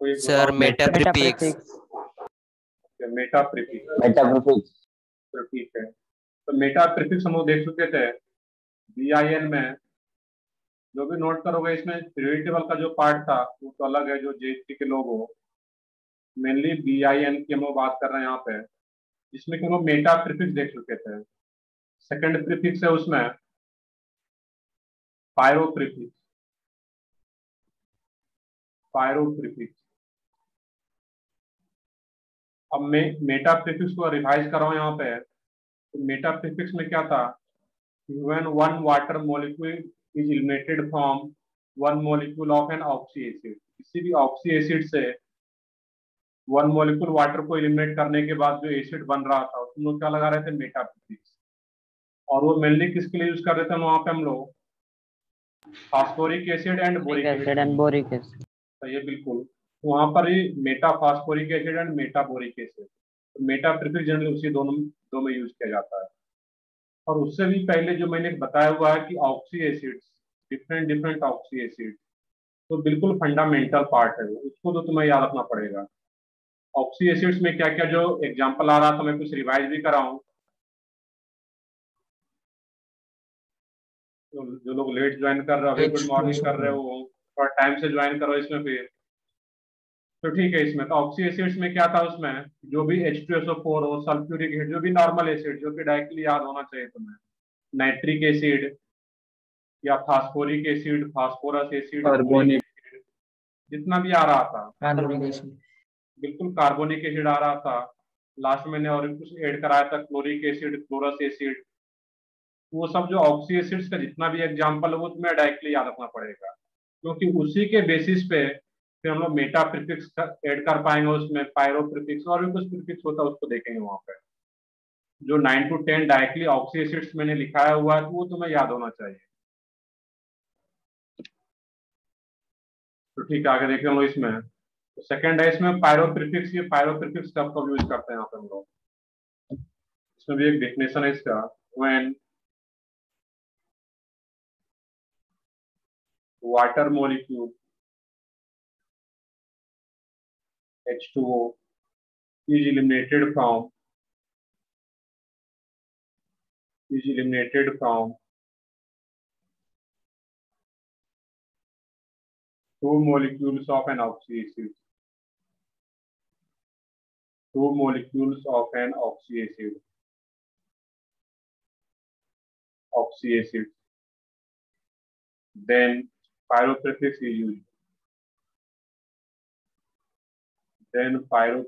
कोई sir Meta prefix. Meta prefix. Meta prefix. तो ठीक है, तो मेटा प्रीफिक्स हम लोग देख चुके थे। BIN में जो भी नोट करोगे, इसमें पीरियड टेबल का जो पार्ट था वो तो अलग है, जो JSP के लोग हो। मेनली BIN की हम लोग बात कर रहे हैं यहाँ पे, जिसमें कि हम लोग मेटा प्रीफिक्स देख चुके थे। सेकंड प्रीफिक्स है उसमें पायरो प्रीफिक्स। Pyro prefix. अब मैं मेटा प्रीफिक्स को रिवाइज कर रहा हूँ यहाँ पे। तो मेटा प्रीफिक्स में क्या था, when one water molecule is eliminated from one molecule of an oxy acid, किसी भी ऑक्सी एसिड से वन मॉलिक्यूल वाटर को एलिमिनेट करने के बाद जो एसिड बन रहा था उसमें लोग क्या लगा रहे थे, मेटा प्रीफिक्स। और वो मेनली किसके लिए यूज कर रहे थे वहां पे हम लोग, phosphoric acid and boric acid. तो ये बिल्कुल वहां पर ही meta phosphoric acid and meta boric acid, तो मेटा प्रीफिक्स जनरली उसी दोनों दो में यूज किया जाता है। और उससे भी पहले जो मैंने बताया हुआ है कि oxy acids, different different oxy acid, तो बिल्कुल फंडामेंटल पार्ट है, उसको तो तुम्हें याद रखना पड़ेगा। ऑक्सी एसिड्स में क्या क्या जो एग्जांपल आ रहा था, मैं कुछ रिवाइज भी कराऊं। तो जो लोग लेट ज्वाइन कर रहे हो, अभी गुड मॉर्निंग कर रहे हो, थोड़ा टाइम से ज्वाइन करो इसमें फिर। तो ठीक है, इसमें तो ऑक्सी एसिड्स में क्या था, उसमें जो भी H2SO4 हो, सल्फ्यूरिक एसिड, जो भी नॉर्मल एसिड जो कि डायरेक्टली याद होना चाहिए तुम्हें, नाइट्रिक एसिड या phosphoric acid, phosphorus acid, carbonic acid, जितना भी आ रहा था, कार्बोनिक एसिड, बिल्कुल कार्बोनिक एसिड आ रहा था। लास्ट में मैंने और कुछ ऐड कराया था, क्लोरिक एसिड, क्लोरस एसिड। वो सब जो ऑक्सी एसिड्स का जितना भी एग्जांपल है वो तुम्हें डायरेक्टली याद रखना पड़ेगा, क्योंकि उसी के बेसिस पे फिर हम लोग मेटा प्रीफिक्स ऐड कर पाएंगे उसमें, पायरो प्रीफिक्स और भी कुछ प्रीफिक्स होता है उसको देखेंगे वहां पे। जो 9 to 10 डायरेक्टली ऑक्सी एसिड्स मैंने लिखाया हुआ है वो तुम्हें याद होना चाहिए। तो ठीक है, आगे देखें हम लोग इसमें। तो सेकंड है इसमें पायरो प्रीफिक्स। ये पायरो प्रीफिक्स कब कब यूज करते हैं यहाँ पे हम लोग, इसमें भी एक डेफिनेशन है इसका। When water molecule H2O is eliminated from two molecules of an oxy acid. Two molecules of an oxy acid. Then pyro prefix is used. Pyro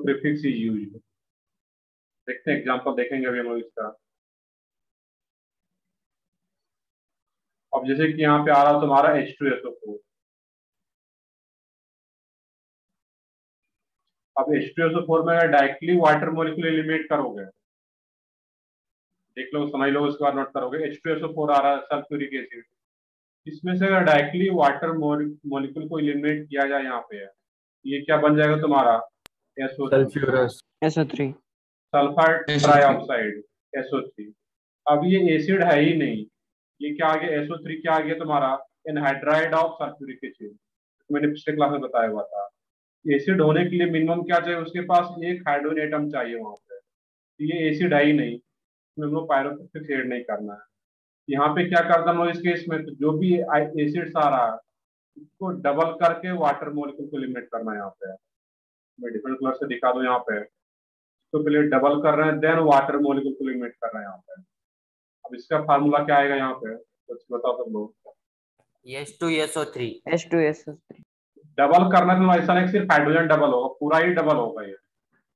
prefix is used. देखते हैं एग्जांपल देखेंगे अभी हम लोग इसका। अब जैसे कि यहाँ पे आ रहा तुम्हारा H2SO4। अब H2SO4 में डायरेक्टली वाटर मॉलिक्यूल एलिमिनेट करोगे, देख लो समझ लो, उसके बाद नोट करोगे H2SO4 आ रहा है, सल्फ्यूरिक एसिड। इसमें से अगर डायरेक्टली वाटर मॉलिक्यूल को एलिमिनेट किया जाए यहाँ पे, ये क्या बन जाएगा तुम्हारा, SO3 सल्फर ट्राइऑक्साइड, SO3। अब ये एसिड है ही नहीं, ये क्या आ गया, SO3 क्या आ गया तुम्हारा, एनहाइड्राइड ऑफ सल्फ्यूरिक एसिड। मैंने पिछले क्लास में बताया हुआ था, एसिड होने के लिए मिनिमम क्या चाहिए, उसके पास एक हाइड्रोजन एटम चाहिए वहां पे। तो ये एसिड है ही नहीं, हम लोग पायरो प्रीफिक्स ऐड नहीं करना है। यहाँ पे क्या करता हूँ इस केस में, तो जो भी एसिड्स आ रहा है उसको डबल करके वाटर मॉलिक्यूल को एलिमिनेट करना है। यहाँ पे मैं डिफरेंट कलर से दिखा दूं, यहाँ पे तो पहले डबल कर रहे हैं, देन वाटर मॉलिक्यूल को एलिमिनेट कर रहे हैं यहाँ पे। अब इसका फार्मूला क्या आएगा यहाँ पे, कुछ बताओ तुम लोग। H2SO3 डबल करना तो ऐसा नहीं सिर्फ हाइड्रोजन डबल होगा, पूरा ही डबल होगा ये।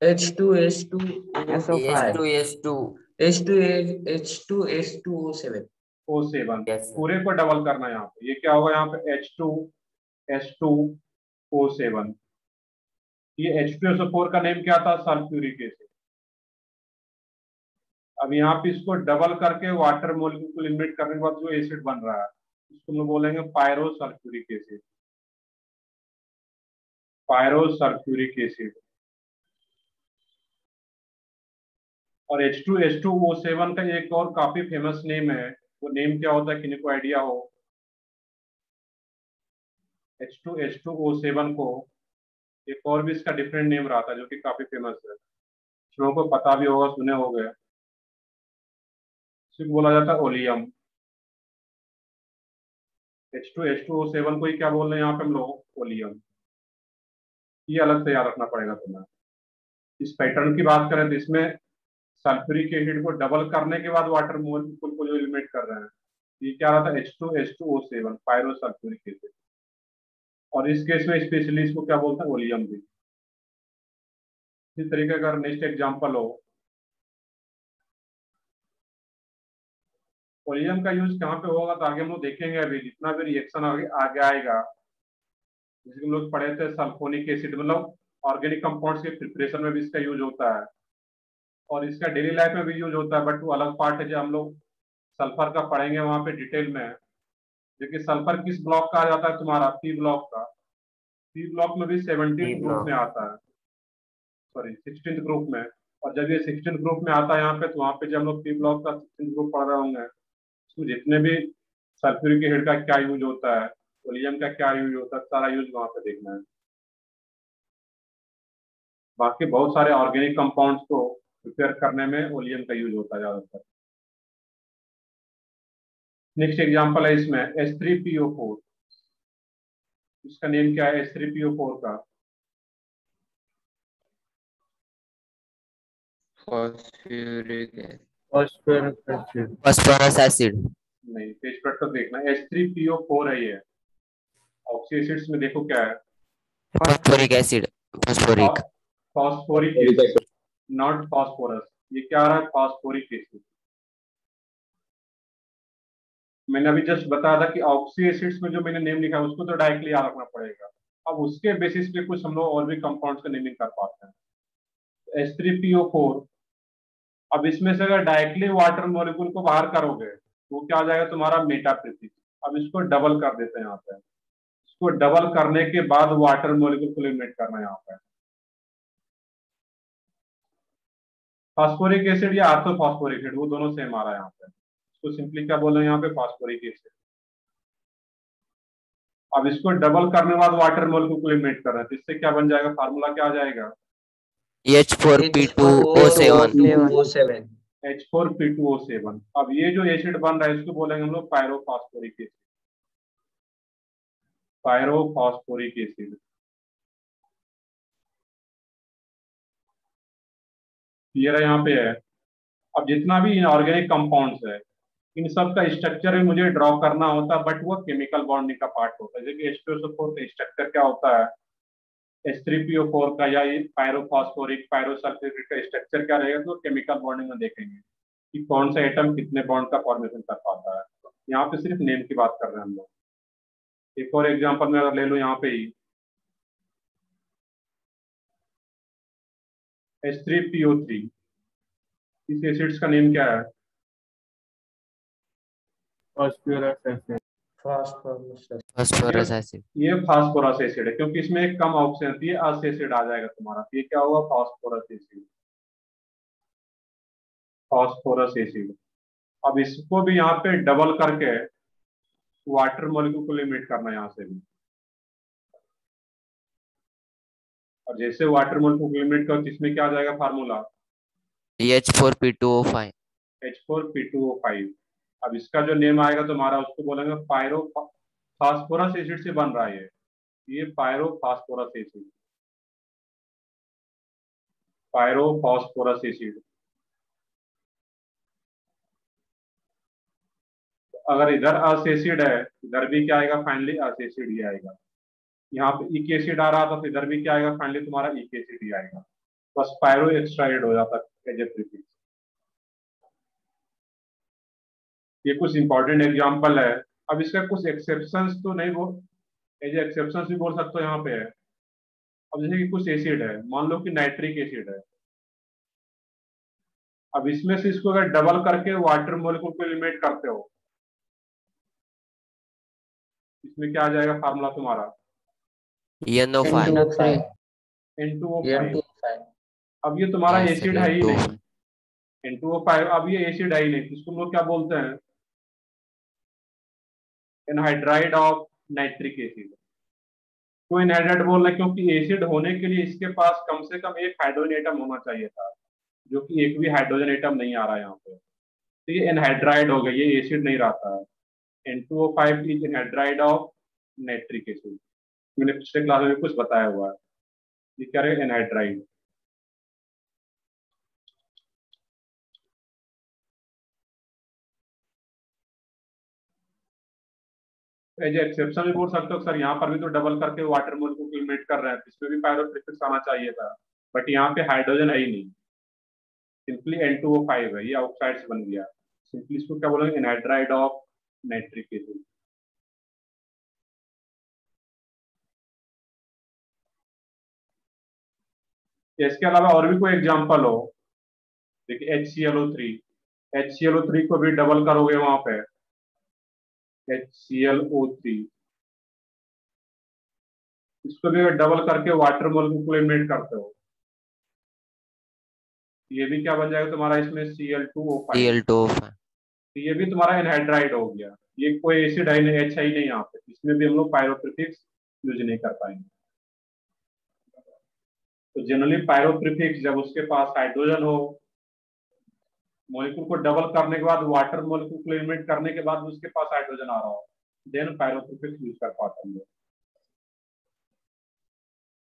H2SO7 पूरे को डबल करना है यहाँ पे। ये क्या होगा यहाँ पे, H2SO7। ये H2SO4 का नेम क्या था, सल्फ्यूरिक एसिड। अब यहाँ पे इसको डबल करके वाटर मॉलिक्यूल को एलिमिनेट करने के बाद जो एसिड बन रहा है इसको हम लोग बोलेंगे pyro sulphuric acid. Pyro sulphuric acid. और H2SO7 का एक और काफी फेमस नेम है, वो नेम क्या होता है, किसी को आइडिया हो। H2H2O7 को एक और भी इसका डिफरेंट नेम रहा था जो कि काफी फेमस है, कुछ लोगों को पता भी होगा, सुने होंगे। इसे बोला जाता है ओलियम। H2H2O7 को ही क्या बोल रहे हैं यहाँ पे हम लोग, ओलियम। ये अलग से याद रखना पड़ेगा तुम्हें। इस पैटर्न की बात करें तो इसमें सल्फ्यूरिक एसिड को डबल करने के बाद वाटर मोलिक्यूल को जो एलिमिनेट कर रहे हैं, ये क्या रहा था, H2H2O7 पायरो सल्फ्यूरिक एसिड। और इस केस में स्पेशली इसको क्या बोलते हैं, ओलियम भी। इसी तरीके का नेक्स्ट एग्जांपल हो, ओलियम का यूज कहाँ पे होगा तो आगे हम लोग देखेंगे। अभी जितना भी रिएक्शन आगे आगे आएगा, जैसे हम लोग पढ़े थे सल्फोनिक एसिड, मतलब ऑर्गेनिक कंपाउंड्स के प्रिपरेशन में भी इसका यूज होता है और इसका डेली लाइफ में भी यूज होता है। बट वो अलग पार्ट है जो हम लोग सल्फर का पढ़ेंगे वहां पे डिटेल में। देखिए सल्फर किस ब्लॉक का आ जाता है तुम्हारा, पी ब्लॉक का। पी ब्लॉक में भी ई 17th ग्रुप में ब्लॉक। आता है, सॉरी 16th ग्रुप में। और जब ये 16th ग्रुप में आता है यहाँ पे, तो वहाँ पे जब हम लोग पी ब्लॉक का 16th ग्रुप पढ़ रहे होंगे, तो जितने भी सल्फ्यूरिक एसिड का क्या यूज होता है, ओलियम का क्या यूज होता है, सारा यूज वहाँ पे देखना है। बाकी बहुत सारे ऑर्गेनिक कंपाउंड्स को प्रिपेयर करने में ओलियम का यूज होता है ज्यादातर। नेक्स्ट एग्जांपल है इसमें H3PO4। इसका नेम क्या है H3PO4 का? Phosphoric acid. Phosphorous acid. नहीं, पेज पर तो देखना, H3PO4 है ये। ऑक्सी एसिड्स में देखो क्या है, phosphoric acid. Phosphoric. Phosphoric acid, not phosphorus. ये क्या आ रहा है, फॉस्फोरिक एसिड। मैंने अभी जस्ट बताया था कि ऑक्सी एसिड्स में जो मैंने नेम लिखा है उसको तो डायरेक्टली याद रखना पड़ेगा। अब उसके बेसिस पे कुछ हम लोग और भी कंपाउंड्स का नेमिंग कर पाते हैं। H3PO4, अब इसमें से अगर डायरेक्टली वाटर मॉलिक्यूल को बाहर करोगे तो क्या आ जाएगा तुम्हारा, मेटाप्रिफिक्स। अब इसको डबल कर देते हैं यहाँ पे। इसको डबल करने के बाद वाटर मॉलिक्यूल को एलिमिनेट करना है यहाँ पे। फास्फोरिक एसिड या आर्थोफॉस्फोरिक एसिड, वो दोनों सेम आ रहा है यहाँ पे। इसको सिंपली क्या बोल रहे हैं यहाँ पे, फास्फोरिक एसिड। अब इसको डबल करने के बाद वाटर मॉलिक्यूल को एलिमिनेट कर रहे हैं, तो इससे क्या बन जाएगा, फार्मूला क्या आ जाएगा, H4P2O7। H4P2O7। अब ये जो एसिड बन रहा है इसको बोलेंगे हम लोग pyrophosphoric acid. Pyrophosphoric acid. Clear है यहाँ पे है। अब जितना भी इनऑर्गेनिक कंपाउंड्स है, इन सब का स्ट्रक्चर मुझे ड्रॉ करना होता है, बट वो केमिकल बॉन्डिंग का पार्ट होता है। जैसे H2SO4 का स्ट्रक्चर क्या होता है, H3PO4 का या पायरोफॉस्फोरिक पायरोसल्फ्यूरिक का स्ट्रक्चर क्या रहेगा, तो केमिकल बॉन्डिंग में देखेंगे कि कौन सा एटम कितने बॉन्ड का फॉर्मेशन कर पाता है। यहाँ पे सिर्फ नेम की बात कर रहे हैं हम लोग। एक और एग्जांपल में अगर ले लो यहाँ पे ही, H3PO3, इस एसिड्स का नेम क्या है, फॉस्फोरस एसिड। ये फास्फोरस एसिड है, क्योंकि इसमें एक कम ऑक्सीजन थी, अस एसिड आ जाएगा तुम्हारा। ये क्या होगा, फास्फोरस एसिड। Phosphorus acid. अब इसको भी यहाँ पे डबल करके वाटर मॉलिक्यूल को एलिमिनेट करना है यहाँ से भी। और जैसे वाटर मॉलिक्यूल को एलिमिनेट करो, इसमें क्या आ जाएगा फार्मूला, H4P2O5। H4P2O5। अब इसका जो नेम आएगा तुम्हारा, उसको बोलेंगे पायरो फास्फोरस एसिड से बन रहा है ये pyro phosphorus acid. Pyro phosphorus acid. अगर इधर अस एसिड है, इधर भी क्या आएगा, फाइनली अस एसिड ही आएगा। यहाँ पे इक एसिड आ रहा था, तो इधर भी क्या आएगा, फाइनली तुम्हारा इक एसिड ही आएगा। बस पायरो एक्स्ट्रा एड हो जाता है एज ए प्रीफिक्स। ये कुछ इंपॉर्टेंट एग्जांपल है। अब इसका कुछ एक्सेप्शंस तो नहीं, वो एज एक्सेप्शंस भी बोल सकते हो यहाँ पे है। अब जैसे कि कुछ एसिड है, मान लो कि नाइट्रिक एसिड है। अब इसमें से इसको अगर डबल करके वाटर मॉलिक्यूल को एलिमिनेट करते हो, इसमें क्या आ जाएगा फार्मूला तुम्हारा, NO5। N2O5। अब ये तुम्हारा Yes sir, एसिड है ही नहीं, N2O5। N2O5। अब ये एसिड है ही नहीं, इसको हम लोग क्या बोलते हैं, एनहाइड्राइड ऑफ नाइट्रिक एसिड। क्यों एनहाइड्राइड बोल रहे हैं? क्योंकि एसिड होने के लिए इसके पास कम से कम एक हाइड्रोजन एटम होना चाहिए था, जो कि एक भी हाइड्रोजन एटम नहीं आ रहा है यहाँ पे, तो ये एनहाइड्राइड हो गया, ये एसिड नहीं रहता है। N2O5 is anhydride of nitric acid. मैंने पिछले क्लास में कुछ बताया हुआ है। ये क्या है? एनहाइड्राइड। एज एक्सेप्शन भी बोल सकते हो सर, यहाँ पर भी तो डबल करके वाटर मोल को एलिमिनेट कर रहे हैं, इसमें भी पायरोप्रिफिक्स आना चाहिए था, बट यहाँ पे हाइड्रोजन है ही नहीं, सिंपली N2O5 है, ये ऑक्साइड से बन गया। सिंपली इसको क्या बोलेंगे? Anhydride of nitric acid. इसके अलावा और भी कोई एग्जांपल हो? देखिए HClO3, HClO3 को भी डबल करोगे वहां पे, HClO3 इसको भी डबल करके वाटर मोल को एलिमिनेट करते हो, ये भी क्या बन जाएगा तुम्हारा इसमें? Cl2O5। Cl2O5. तो ये भी तुम्हारा एनहाइड्राइड हो गया। ये कोई एसिड है नहीं, H है ही नहीं यहाँ पे, इसमें भी हम लोग पायरोप्रीफिक्स यूज नहीं कर पाएंगे। तो जनरली पायरोप्रीफिक्स जब उसके पास हाइड्रोजन हो, मॉलिक्यूल को डबल करने के बाद, वाटर मॉलिक्यूल को एलिमिनेट करने के बाद उसके पास हाइड्रोजन आ रहा हो, देन पायरोप्रीफिक्स यूज कर पाते हैं हम लोग।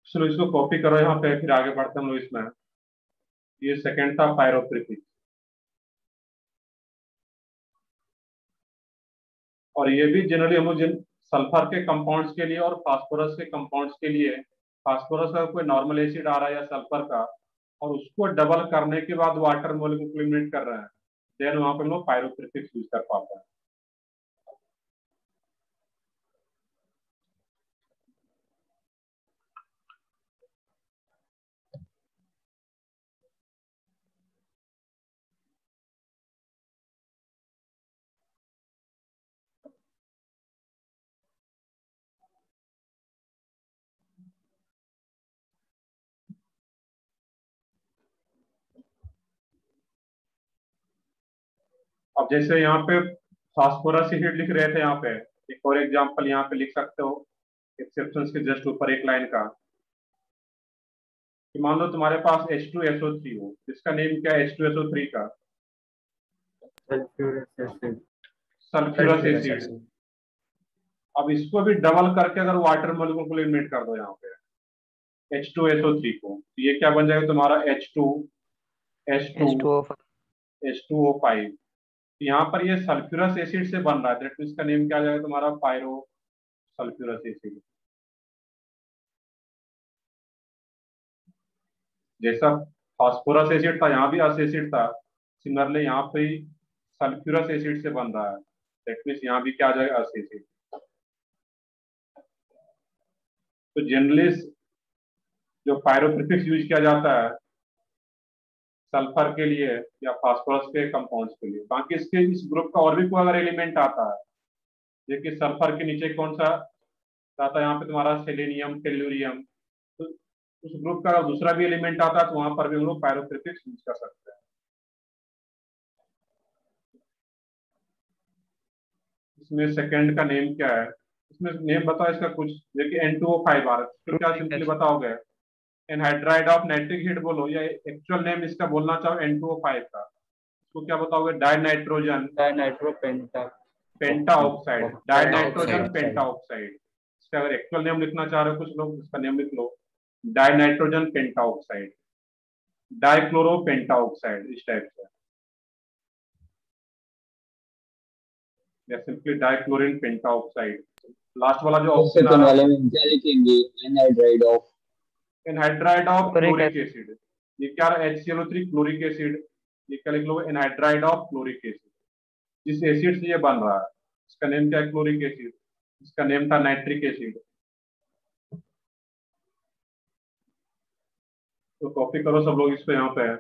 चलो इसको कॉपी करो यहाँ पे, फिर आगे बढ़ते हम लोग इसमें। ये सेकंड था पायरोप्रीफिक्स। और ये भी जनरली हम लोग जिन सल्फर के कंपाउंड्स के लिए और फास्फोरस के कंपाउंड्स के लिए, फास्फोरस का कोई नॉर्मल एसिड आ रहा है या सल्फर का, और उसको डबल करने के बाद वाटर मॉलिक्यूल को एलिमिनेट कर रहे हैं, देन वहां पे हम लोग पायरोप्रीफिक्स यूज कर पाते हैं। अब जैसे यहाँ पे फास्फोरस एसिड लिख रहे थे, यहाँ पे एक और एग्जांपल यहाँ पे लिख सकते हो, एक्सेप्शंस के जस्ट ऊपर एक लाइन का, कि मान लो तुम्हारे पास H2SO3 हो, इसका नेम क्या है H2SO3 का? Sulphurous acid. अब इसको भी डबल करके अगर वाटर मॉलिक्यूल को एलिमिनेट कर दो यहाँ पे H2SO3 को, तो ये क्या बन जाएगा तुम्हारा? H2O5. H2O5। यहाँ पर ये सल्फ्यूरस एसिड से बन रहा है, दैट मींस इसका नेम क्या आ जाएगा तुम्हारा? Pyro sulphurous acid. जैसा फास्फोरस एसिड था, यहाँ भी अस एसिड था, सिमिलरली यहाँ पे ही सल्फ्यूरस एसिड से बन रहा है, दैट मींस यहाँ भी क्या आ जाएगा? अस एसिड। तो जनरली जो पायरोप्रीफिक्स यूज किया जाता है सल्फर के लिए या फास्फोरस के कंपाउंड्स के लिए, बाकी इसके इस ग्रुप का और भी कोई अगर एलिमेंट आता है, देखिए सल्फर के नीचे कौन सा आता है? यहाँ पे तुम्हारा सेलेनियम, टेल्यूरियम, तो उस ग्रुप का दूसरा भी एलिमेंट आता है तो वहां पर भी हम लोग पायरोप्रीफिक्स यूज कर सकते हैं। इसमें सेकंड का नेम क्या है? इसमें नेम बताओ इसका कुछ। देखिए N2O5 आ रहा है, तो क्या सिंपली बताओगे? एनहाइड्राइड ऑफ नाइट्रिक एसिड बोलो, या एक्चुअल नेम इसका बोलना चाहो N2O5 का, इसको क्या बताओगे? Dinitrogen penta oxide, dinitrogen penta oxide. इसका अगर एक्चुअल नेम लिखना चाह रहे हो कुछ लोग, इसका नेम लिख लो dinitrogen penta oxide, dichloro penta oxide, इस टाइप से, या simply dichlorine penta oxide. Last वाला जो ऑप्शन आ रहा है, में क्या लिखेंगे? Anhydride of chloric acid. ये क्या है? HClO3 chloric acid. ये क्या लिख लो? Anhydride of chloric acid. जिस एसिड से ये बन रहा है इसका नेम क्या है? Chloric acid. इसका नेम था नाइट्रिक एसिड। तो कॉपी करो सब लोग इसको यहाँ पे है।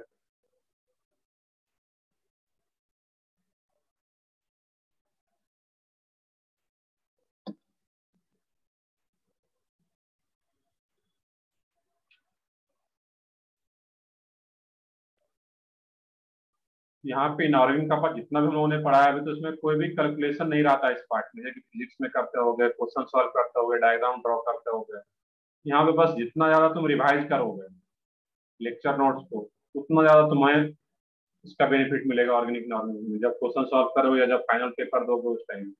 यहाँ पे इनऑर्गेनिक का पार्ट जितना भी हम लोगों ने पढ़ा है अभी, तो इसमें कोई भी कैलकुलेशन नहीं रहता इस पार्ट में, जैसे फिजिक्स में करते हो गए, क्वेश्चन सॉल्व करते हो गए, डायग्राम ड्रॉ करते हो गए, यहाँ पे बस जितना ज्यादा तुम रिवाइज करोगे लेक्चर नोट्स को, उतना ज्यादा तुम्हें इसका बेनिफिट मिलेगा ऑर्गेनिक नॉर्गेनिज्म में, जब क्वेश्चन सॉल्व करोगे या जब फाइनल पेपर दोगे उस टाइम।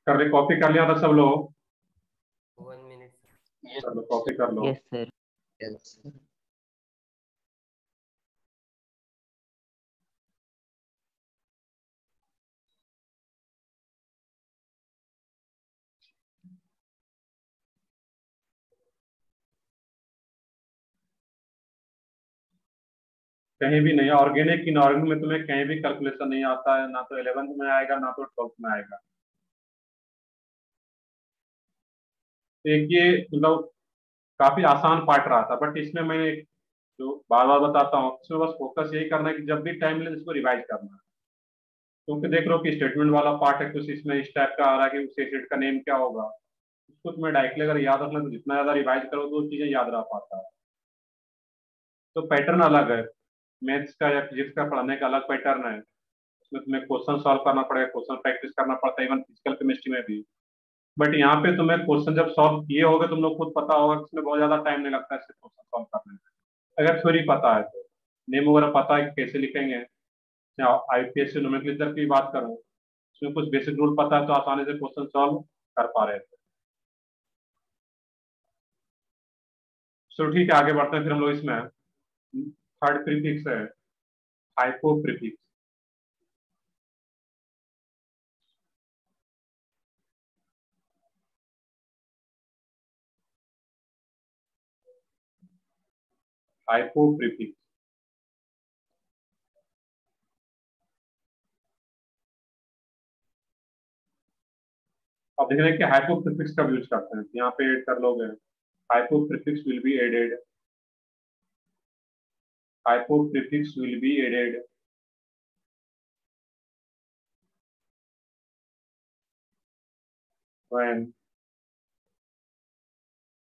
कर ले, कॉपी कर लिया था सब लोग? 1 minute. चलो कॉपी कर लो। Yes, sir. Yes, sir. कहीं भी नहीं, ऑर्गेनिक इनऑर्गेनिक में तुम्हें कहीं भी कैलकुलेशन नहीं आता है, ना तो 11th में आएगा ना तो 12th में आएगा। एक ये मतलब काफी आसान पार्ट रहा था, बट इसमें मैंने जो बार बार बताता हूँ, इसमें बस फोकस यही करना है कि जब भी टाइम मिले इसको रिवाइज करना है। क्योंकि देख लो कि स्टेटमेंट वाला पार्ट है, कुछ इसमें इस टाइप का आ रहा है कि उस एसिड का नेम क्या होगा, उसको तुम्हें डायरेक्टली अगर याद रखना तो जितना ज्यादा रिवाइज करो तो चीजें याद रह पाता है। तो पैटर्न अलग है, मैथ्स का या फिजिक्स का पढ़ने का अलग पैटर्न है। उसमें तुम्हें क्वेश्चन सॉल्व करना पड़ेगा, क्वेश्चन प्रैक्टिस करना पड़ता है, इवन फिजिकल केमिस्ट्री में भी। बट यहाँ पे तुम्हें क्वेश्चन जब सॉल्व किए होगे तुम लोग खुद पता होगा कि इसमें बहुत ज्यादा टाइम नहीं लगता है इससे क्वेश्चन सॉल्व करने में, अगर थ्योरी पता है तो। नेम वगैरह पता है कि कैसे लिखेंगे, या आईपीएस नोमेनक्लेचर की बात करूं, उसमें कुछ बेसिक रूल पता है तो आसानी से क्वेश्चन सॉल्व कर पा रहे थे। चलो ठीक है, आगे बढ़ते हैं फिर हम लोग इसमें। थर्ड प्रीफिक्स है हाइपो प्रीफिक्स। हाइपो प्रीफिक्स अब देख रहे हैं कि हाइपो प्रीफिक्स कब यूज करते हैं, यहाँ पे ऐड कर लोगे hypo prefix will be added, hypo prefix will be added when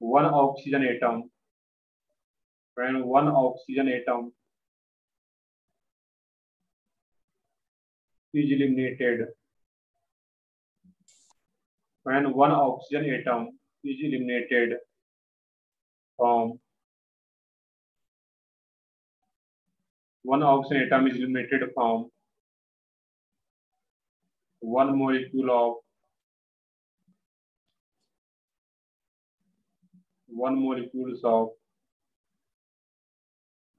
one oxygen atom when one oxygen atom is eliminated when one oxygen atom is eliminated from one oxygen atom is eliminated from one molecule of one molecules of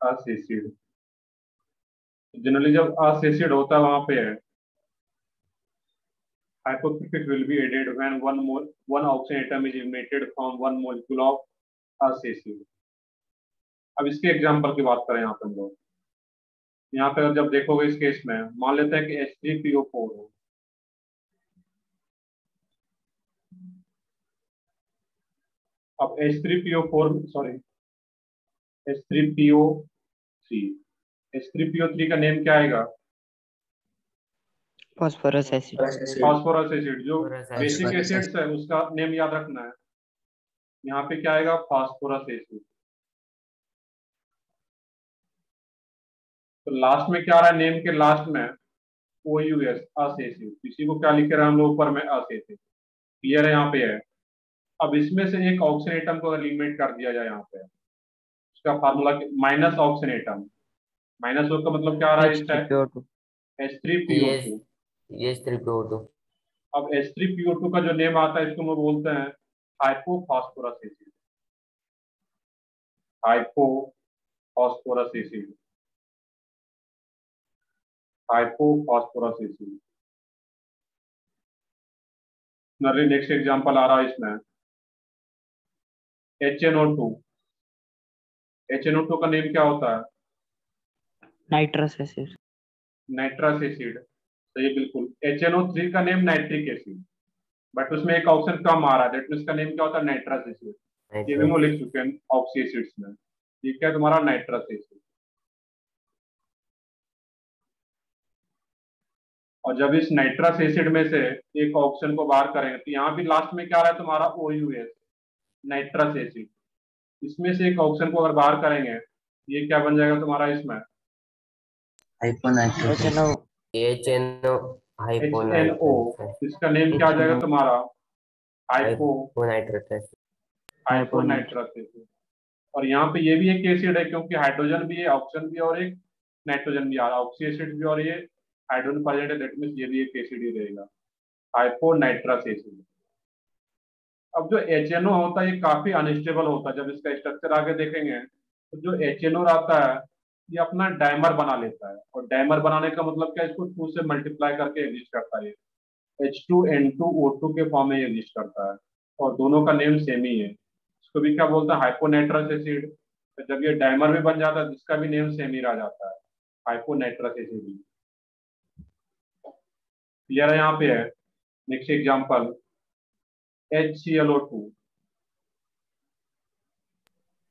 acid। Generally जब acid होता है वहां पे है hypocryptic will be added when one oxygen atom is eliminated from one molecule of acid। अब इसके example की बात करें यहाँ पे हम लोग, यहाँ पे जब देखोगे इस केस में मान लेते हैं कि H3PO4 हो, अब H3PO4 सॉरी H3PO3 H3PO3 का नेम क्या आएगा? Phosphorus acid. Phosphorus acid. जो Phosphorus acid. बेसिक एसिड्स है उसका नेम याद रखना है, यहाँ पे क्या आएगा? Phosphorus acid. तो लास्ट में क्या आ रहा है, नेम के लास्ट में OUS अस एसिड, इसी को क्या लिख रहे हैं हम लोग ऊपर में अस एसिड, क्लियर है? यहाँ पे है। अब इसमें से एक ऑक्सीजन एटम को एलिमिनेट कर दिया जाए, यहाँ पे उसका formula minus oxygen atom, minus का मतलब क्या आ रहा है इस टाइम? H3PO2. H3PO2। H3PO2. अब H3PO2 का जो नेम आता है इसको हम बोलते हैं hypophosphorous acid, hypophosphorous acid, hypophosphorous acid. Next example आ रहा है इसमें HNO2। HNO2 का नेम क्या होता है? Nitrous acid. नाइट्रस एसिड, सही बिल्कुल। HNO3 का नेम नाइट्रिक एसिड, बट उसमें एक ऑप्शन कम आ रहा है, दैट मींस का नेम क्या होता है? Nitrous acid. ये भी हम लिख चुके हैं ऑक्सी एसिड्स में, ये क्या है तुम्हारा? Nitrous acid. और जब इस नाइट्रस एसिड में से एक ऑप्शन को बाहर करेंगे तो यहाँ भी लास्ट में क्या आ रहा है तुम्हारा? OUS nitrous acid. इसमें से एक ऑप्शन को अगर बाहर करेंगे ये क्या बन जाएगा तुम्हारा? इसमें hyponatrous HNO HNO HNO, इसका नेम क्या आ जाएगा तुम्हारा? hyponatrous acid hyponitrous acid. और यहाँ पे ये भी एक एसिड है, क्योंकि हाइड्रोजन भी है, ऑक्सीजन भी है, और एक नाइट्रोजन भी आ रहा है, ऑक्सी एसिड भी, और ये हाइड्रोजन प्रेजेंट है, दैट मींस ये भी एक एसिड ही रहेगा, हाइपोनाइट्रस एसिड। अब जो HNO होता है ये काफी अनस्टेबल होता है। जब इसका स्ट्रक्चर आगे देखेंगे तो जो HNO रहता है ये अपना डायमर बना लेता है, और डायमर बनाने का मतलब क्या है, इसको 2 से मल्टीप्लाई करके एग्जिस्ट करता है। H2N2O2 के फॉर्म में एग्जिस्ट करता है, और दोनों का नेम सेम ही है। इसको भी क्या बोलते हैं? Hyponitrous acid. तो जब ये डायमर भी बन जाता है, जिसका भी नेम सेम ही रह जाता है, हाइपोनाइट्रस एसिड। क्लियर है? यहाँ पे है next example, HClO2।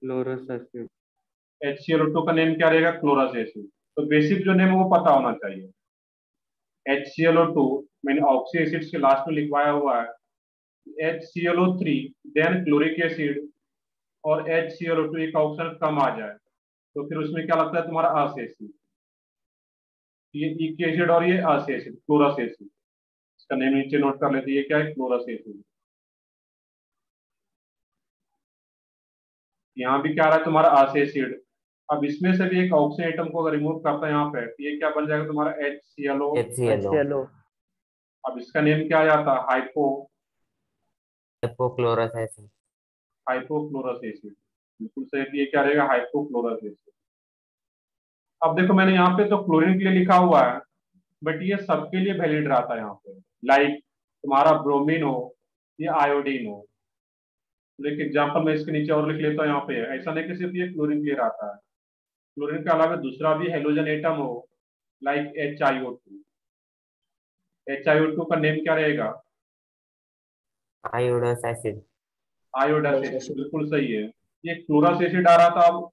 Chlorous acid. HClO2 का नेम क्या रहेगा? Chlorous acid. तो बेसिक जो नेम है वो पता होना चाहिए। HClO2 मैंने ऑक्सी एसिड के लास्ट में लिखवाया हुआ है, HClO3 देन क्लोरिक एसिड, और HClO2 एक ऑप्शन कम आ जाए तो फिर उसमें क्या लगता है तुम्हारा? अस एसिड। ये इक एसिड और ये अस एसिड, क्लोरस एसिड। इसका नेम नीचे नोट कर लेते हैं, ये क्या है? Chlorous acid. यहाँ भी क्या आ रहा है तुम्हारा? अस एसिड। अब इसमें से भी एक ऑक्सीजन एटम को अगर रिमूव करता है यहाँ पे, तो ये क्या बन जाएगा तुम्हारा? HCl अब इसका नेम क्या आ जाता है? hypochlorous acid hypochlorous acid. बिल्कुल सही, ये क्या रहेगा? Hypochlorous acid. अब देखो मैंने यहाँ पे तो क्लोरीन के लिए लिखा हुआ है, बट ये सबके लिए वैलिड रहता है यहाँ पे। लाइक तुम्हारा ब्रोमीन हो या आयोडीन हो। एक एग्जाम्पल मैं इसके नीचे और लिख लेता हूँ यहाँ पे। ऐसा नहीं कि सिर्फ ये क्लोरीन के लिए रहता है, क्लोरीन के अलावा दूसरा भी हेलोजन एटम हो, लाइक HiO2 का नेम क्या रहेगा? iodous acid iodous acid. बिल्कुल सही है। ये क्लोरस एसिड आ रहा था, अब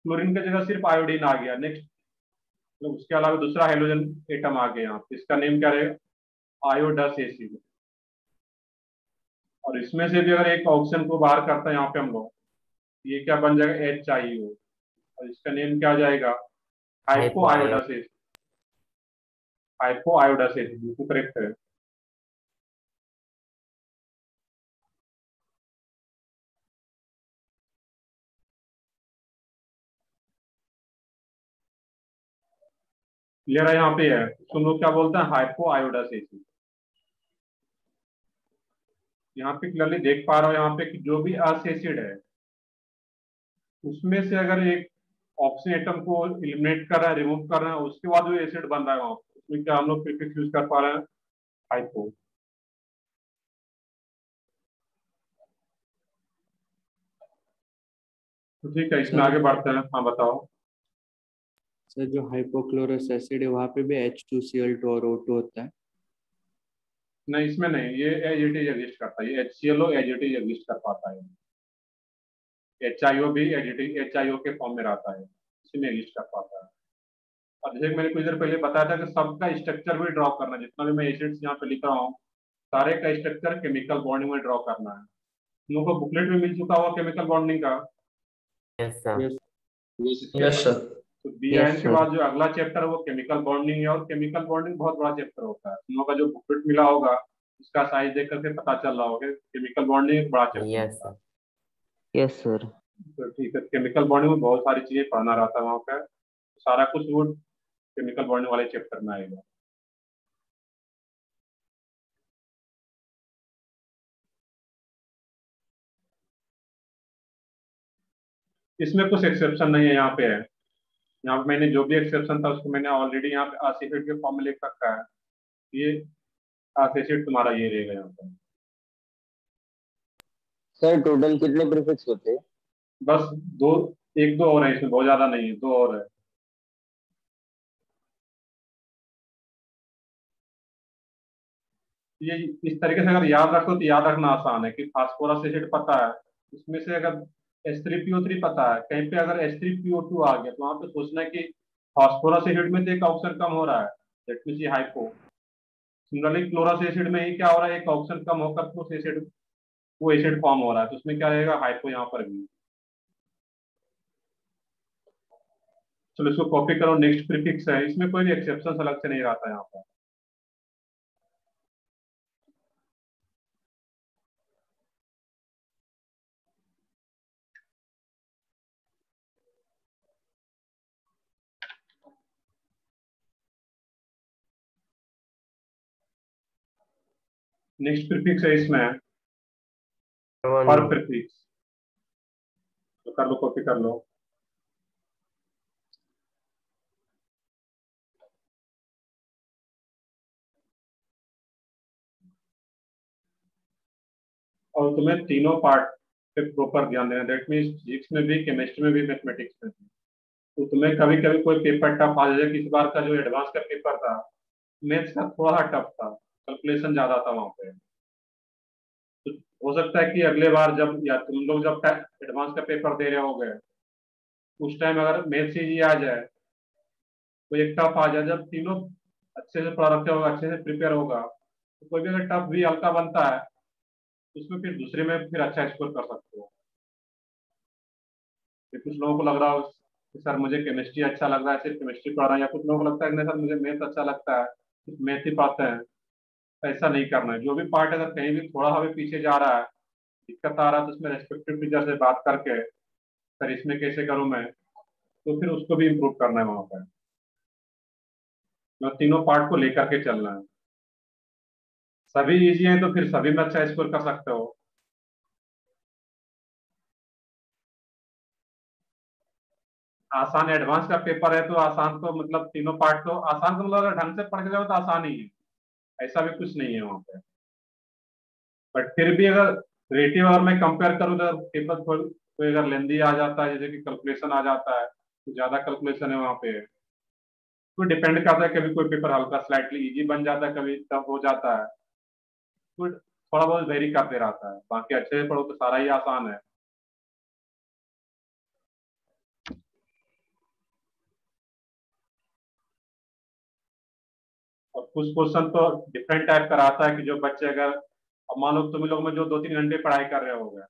क्लोरीन की जगह सिर्फ आयोडीन आ गया। नेक्स्ट तो उसके अलावा दूसरा हाइड्रोजन एटम आ गया यहाँ पे, इसका नेम क्या रहेगा? आयोडस एसिड। और इसमें से भी अगर एक ऑप्शन को बाहर करता है यहाँ पे हम लोग, ये क्या बन जाएगा? HiO, और इसका नेम क्या आ जाएगा? Hypo iodous acid. Hypo iodous acid बिल्कुल करेक्ट है। क्लियर है? यहाँ पे है, तुम लोग क्या बोलते हैं? Hypo iodous acid. यहाँ पे क्लियरली देख पा रहे हो यहाँ पे कि जो भी अस एसिड है उसमें से अगर एक ऑक्सीजन एटम को एलिमिनेट कर रहा है, रिमूव कर रहे हैं, उसके बाद वो एसिड बन रहा है वहां पे, उसमें क्या हम लोग प्रीफिक्स यूज कर पा रहे हैं? हाइपो। तो ठीक है, इसमें आगे बढ़ते हैं। हाँ बताओ। सर जो हाइपोक्लोरस एसिड है वहाँ पे भी H2Cl2 और O2 होता है। नहीं, इसमें नहीं, ये एज इट इज एग्जिस्ट करता है। ये HClO as it is exist कर पाता है। HiO भी एज इट इज HiO के फॉर्म में रहता है, इसमें एग्जिस्ट कर पाता है। और जैसे कि मैंने कुछ देर पहले बताया था कि सबका स्ट्रक्चर भी ड्रॉ करना, जितना भी मैं एसिड्स यहाँ पे लिख रहा हूँ सारे का स्ट्रक्चर केमिकल बॉन्डिंग में ड्रॉ करना है। तुम लोगों को बुकलेट में मिल चुका हुआ केमिकल बॉन्डिंग का। yes sir yes sir. तो BIN के बाद जो अगला चैप्टर है वो केमिकल बॉन्डिंग है, और केमिकल बॉन्डिंग बहुत बड़ा चैप्टर होता है। तुम लोगों का जो बुकलेट मिला होगा उसका साइज देख करके पता चल रहा होगा केमिकल बॉन्डिंग एक बड़ा चैप्टर yes होता है। sir yes sir तो ठीक है, केमिकल बॉन्डिंग में बहुत सारी चीजें पढ़ना रहता है वहाँ पे, सारा कुछ वो केमिकल बॉन्डिंग वाले चैप्टर में आएगा। इसमें कुछ एक्सेप्शन नहीं है, यहाँ पे है। यहाँ पे मैंने जो भी एक्सेप्शन था उसको मैंने ऑलरेडी यहाँ पे एसिड के फॉर्म में लिख रखा है। ये एसिड तुम्हारा ये रहेगा यहाँ पे। सर टोटल कितने प्रीफिक्स होते हैं? बस दो, एक दो और है इसमें, बहुत ज्यादा नहीं है, दो और है। ये इस तरीके से अगर याद रखो तो याद रखना आसान है कि फास्फोरस एसिड पता है, इसमें से अगर H3PO3 पता है, कहीं पे अगर H3PO2 आ गया तो वहां पे सोचना है कि फास्फोरस एसिड में तो एक ऑक्सीजन कम हो रहा है, दैट मींस ये हाइपो। सिमिलरली क्लोरस एसिड में ही क्या हो रहा है? एक ऑक्सीजन कम होकर तो उस एसिड वो एसिड फॉर्म हो रहा है, तो उसमें क्या रहेगा? हाइपो यहाँ पर भी। चलो इसको कॉपी करो, नेक्स्ट प्रीफिक्स है, इसमें कोई भी एक्सेप्शन अलग से नहीं रहता यहाँ पर। नेक्स्ट प्रीफिक्स है इसमें पर One. प्रीफिक्स, तो कर लो, कॉपी कर लो। और तुम्हें तीनों पार्ट पे प्रॉपर ध्यान देना, दैट मीन्स फिजिक्स में भी, केमिस्ट्री में भी, मैथमेटिक्स में भी। तो तुम्हें कभी कभी कोई पेपर टफ आ जाए, इस बार का जो एडवांस का पेपर था मैथ्स का थोड़ा टफ था, कैलकुलेशन ज्यादा था वहां पे। तो हो सकता है कि अगले बार जब, या तुम लोग जब एडवांस का पेपर दे रहे होगे उस टाइम अगर मैथ्स इजी आ जाए, तो एक टफ आ जाए, जब तीनों अच्छे से पढ़ा रखे होगा, अच्छे से प्रिपेयर होगा, तो कोई भी अगर टफ भी हल्का बनता है तो उसमें फिर दूसरे में फिर अच्छा स्कोर कर सकते हो। फिर कुछ लोगों को लग रहा हो कि सर मुझे केमिस्ट्री अच्छा लग रहा है, सिर्फ केमिस्ट्री पढ़ रहा है, या कुछ लोगों को लगता है कि नहीं सर मुझे मैथ अच्छा लगता है, सिर्फ मैथ ही पढ़ते हैं। ऐसा नहीं करना है। जो भी पार्ट अगर कहीं भी थोड़ा भी पीछे जा रहा है, दिक्कत आ रहा है, तो उसमें रेस्पेक्टिव टीचर से बात करके सर इसमें कैसे करूं मैं, तो फिर उसको भी इम्प्रूव करना है वहां पर। तो तीनों पार्ट को लेकर के चलना है। सभी इजी हैं तो फिर सभी में अच्छा स्कोर कर सकते हो। आसान एडवांस का पेपर है तो आसान, तो मतलब तीनों पार्ट तो आसान, तो मतलब अगर ढंग से पढ़ के जाओ तो आसान ही है, ऐसा भी कुछ नहीं है वहां पे। बट फिर भी अगर रेटिव अगर मैं कंपेयर करूँ तो पेपर कोई अगर लेंदी आ जाता है, जैसे कि कैलकुलेशन आ जाता है, तो ज्यादा कैलकुलेशन है वहां पे, तो डिपेंड करता है, कभी कोई पेपर हल्का स्लाइटली इजी बन जाता है, कभी टफ हो जाता है, तो थोड़ा बहुत वेरी करते रहता है। बाकी अच्छे से पढ़ो तो सारा ही आसान है। और कुछ क्वेश्चन तो डिफरेंट टाइप का आता है कि जो बच्चे अगर, अब मान लो तुम लोग में जो 2-3 घंटे पढ़ाई कर रहे होंगे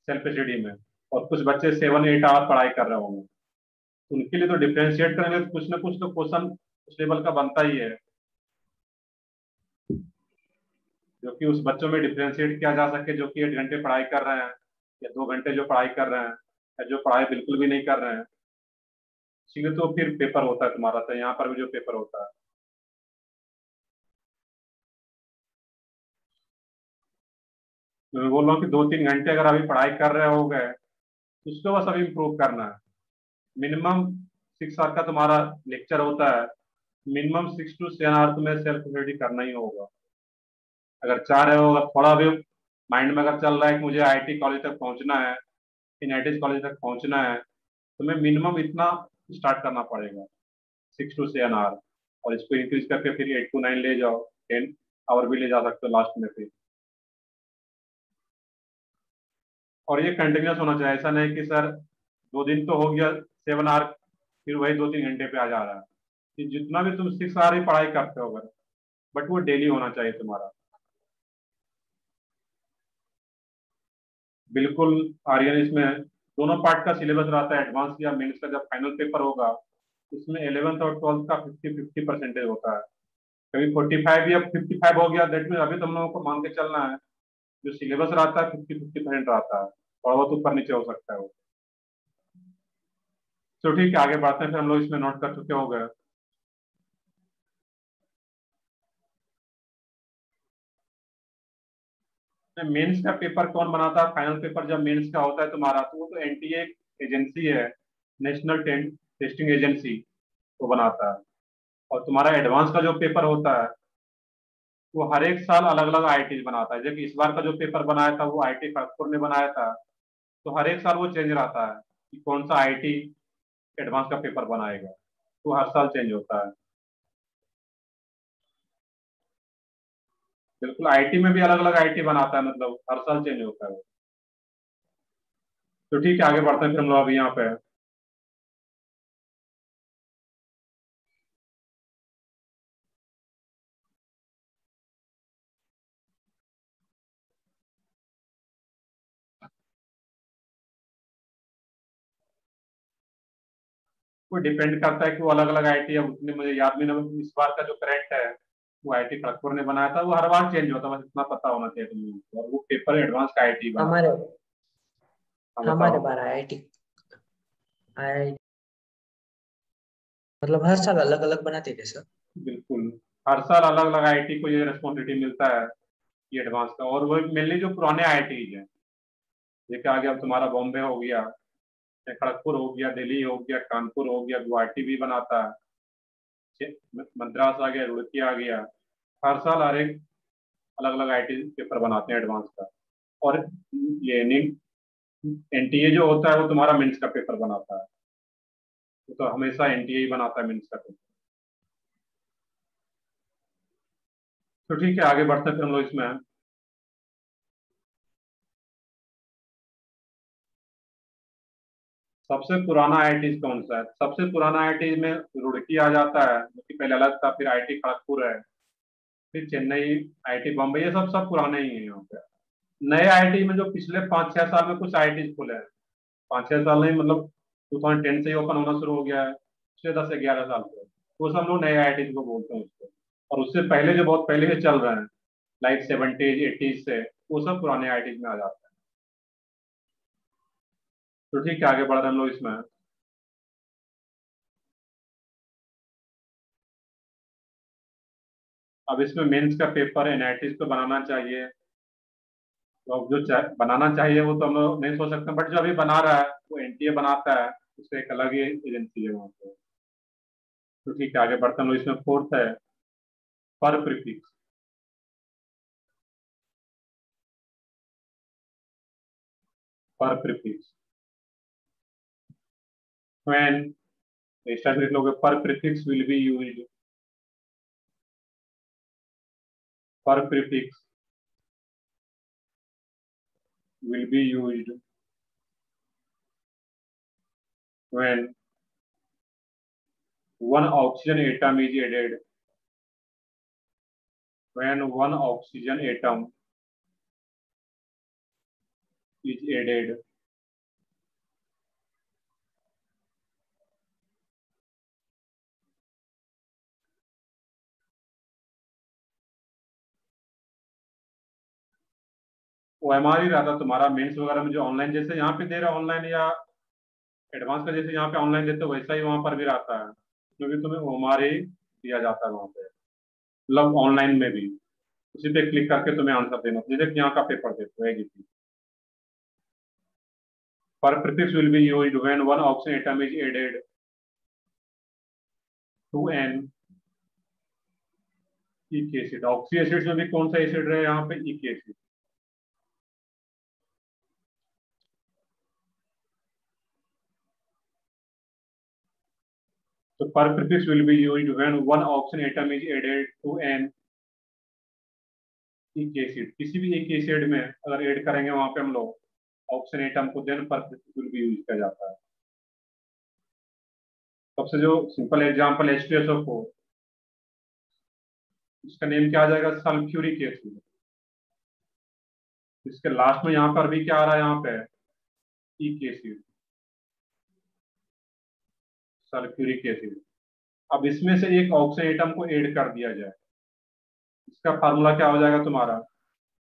सेल्फ स्टडी में, और कुछ बच्चे 7-8 आवर पढ़ाई कर रहे होंगे, तो उनके लिए तो डिफ्रेंशिएट करेंगे तो कुछ ना कुछ तो क्वेश्चन उस लेवल का बनता ही है, जो कि उस बच्चों में डिफ्रेंशिएट किया जा सके, जो कि 8 घंटे पढ़ाई कर रहे हैं या 2 घंटे जो पढ़ाई कर रहे हैं, या जो पढ़ाई बिल्कुल भी नहीं कर रहे हैं। इसीलिए तो फिर पेपर होता है तुम्हारा, तो यहाँ पर भी जो पेपर होता है, तो मैं बोल रहा हूँ कि 2-3 घंटे अगर अभी पढ़ाई कर रहे हो गए तो उसको बस अभी इम्प्रूव करना है। मिनिमम 6 आवर का तुम्हारा लेक्चर होता है, मिनिमम 6 to 7 आवर तुम्हें सेल्फ स्टडी करना ही होगा। अगर चाह रहे हो, अगर थोड़ा भी माइंड में अगर चल रहा है कि मुझे आईआईटी कॉलेज तक पहुंचना है, इन कॉलेज तक पहुंचना है, तो मैं मिनिमम इतना स्टार्ट करना पड़ेगा, 6 to 7 आवर। और इसको इंक्रीज करके फिर 8 to 9 ले जाओ, 10 आवर भी ले जा सकते हो लास्ट में फिर। और ये कंटिन्यूस होना चाहिए, ऐसा नहीं कि सर 2 दिन तो हो गया 7 आवर, फिर वही 2-3 घंटे पे आ जा रहा है। कि जितना भी तुम 6 आवर ही पढ़ाई करते हो अगर, बट वो डेली होना चाहिए तुम्हारा। बिल्कुल आर्यन, इसमें दोनों पार्ट का सिलेबस रहता है, एडवांस या मेंस का जब फाइनल पेपर होगा उसमें 11th और 12th का 50-50% होता है। कभी 45 या 55 हो गया, दैट मीन अभी तुम लोगों को मान के चलना है जो सिलेबस रहता है 50-50% रहता है, थोड़ा बहुत ऊपर नीचे हो सकता है वो। तो ठीक है, आगे बढ़ते हैं, फिर हम लोग इसमें नोट कर चुके हो गए। मेंस का पेपर कौन बनाता है? फाइनल पेपर जब मेंस का होता है तुम्हारा, तो वो तो एनटीए एजेंसी है, नेशनल टेस्टिंग एजेंसी, वो बनाता है। और तुम्हारा एडवांस का जो पेपर होता है वो हर एक साल अलग अलग आईआईटी बनाता है। जबकि इस बार का जो पेपर बनाया था वो आईआईटी खड़गपुर ने बनाया था, तो हर एक साल वो चेंज रहता है कि कौन सा आईआईटी एडवांस का पेपर बनाएगा, तो हर साल चेंज होता है। बिल्कुल, आईआईटी में भी अलग अलग आईआईटी बनाता है, मतलब हर साल चेंज होता है वो। तो ठीक है, आगे बढ़ते हैं फिर हम लोग अभी यहाँ पे। वो डिपेंड करता है कि वो अलग अलग आईटी है, उतने मुझे याद नहीं ना। इस बार का जो करंट है वो आईटी खड़गपुर ने बनाया था, वो हर बार चेंज होता है, बस इतना पता होना चाहिए तुम लोगों को। और वो पेपर एडवांस का आईटी बना। हमारे हाँ हमारे बताओ। 12 आईआईटी आई मतलब हर साल अलग अलग बनाते थे सर। बिल्कुल, हर साल अलग अलग आईटी को ये रिस्पॉन्सिबिलिटी मिलता है ये एडवांस का। और वो मेनली जो पुराने आईटी है, जैसे आ गया अब तुम्हारा बॉम्बे हो गया, या खड़गपुर हो गया, दिल्ली हो गया, कानपुर हो गया, गुवाहाटी भी बनाता है, मद्रास आ गया, रुड़की आ गया। हर साल हर एक अलग अलग आईटी पेपर बनाते हैं एडवांस का। और ये एनटीए जो होता है वो तुम्हारा मेंस का पेपर बनाता है, वो तो हमेशा एनटीए ही बनाता है मेंस का पेपर। तो ठीक है, आगे बढ़ते हैं फिर हम लोग इसमें। सबसे पुराना आईटी कौन सा है? सबसे पुराना आईटी में रुड़की आ जाता है, जो कि पहले अलग था, फिर आईटी खड़गपुर है, फिर चेन्नई, आईटी बॉम्बे, ये सब सब पुराने ही हैं यहाँ पे। नए आईटी में जो पिछले 5-6 साल में कुछ आईटी खुले हैं, 5-6 साल नहीं, मतलब 2010 से ही ओपन होना शुरू हो गया है, पिछले 10 से 11 साल से, वो सब लोग नए आईटी को बोलते हैं उसको। और उससे पहले जो बहुत पहले से चल रहे हैं, लाइक 70s 80s से, वो सब पुराने आईटी में आ जाते हैं। तो ठीक है, आगे बढ़ रहे हैं हम लोग इसमें। अब इसमें मेंस का पेपर एनआईटी को बनाना चाहिए, तो अब जो बनाना चाहिए वो तो हम लोग नहीं सोच सकते, बट जो अभी बना रहा है वो एनटीए बनाता है, उससे एक अलग ही एजेंसी है वहाँ पे। तो ठीक है, आगे बढ़ते हैं हम लोग इसमें। फोर्थ है पर प्रीफिक्स। पर प्रीफिक्स when स्टार्ट लिख लोगे, पर प्रीफिक्स विल बी यूज्ड। पर prefix will be used when one oxygen atom is added, when one oxygen atom is added OMR ही रहता तुम्हारा मेंस वगैरह में, जो ऑनलाइन जैसे यहाँ पे दे रहा है ऑनलाइन, या एडवांस का जैसे यहाँ पे ऑनलाइन देते हो वैसा ही वहां पर भी रहता है, क्योंकि तुम्हें OMR ही दिया जाता है वहां पे, मतलब ऑनलाइन में भी उसी पे क्लिक करके तुम्हें आंसर देना, जैसे कि यहाँ का पेपर देते हो एजीपी। पर prefix will be used when one oxygen atom is added to an इक एसिड। ऑक्सी एसिड में भी कौन सा एसिड रहे यहाँ पे? इक एसिड। तो पर prefix will be used when one oxygen atom is added to an इक एसिड। किसी भी एक एसिड में अगर ऐड करेंगे वहां पे हम लोग ऑक्सीजन एटम को, देन पर prefix will be यूज किया जाता है। सबसे जो सिंपल एग्जांपल H2SO4, इसका नेम क्या आ जाएगा? Sulphuric acid. इसके लास्ट में यहाँ पर भी क्या आ रहा है? यहाँ पे इक एसिड, सल्फ्यूरिक एसिड। अब इसमें से एक ऑक्सीजन एटम को ऐड कर दिया जाए, इसका फार्मूला क्या हो जाएगा तुम्हारा?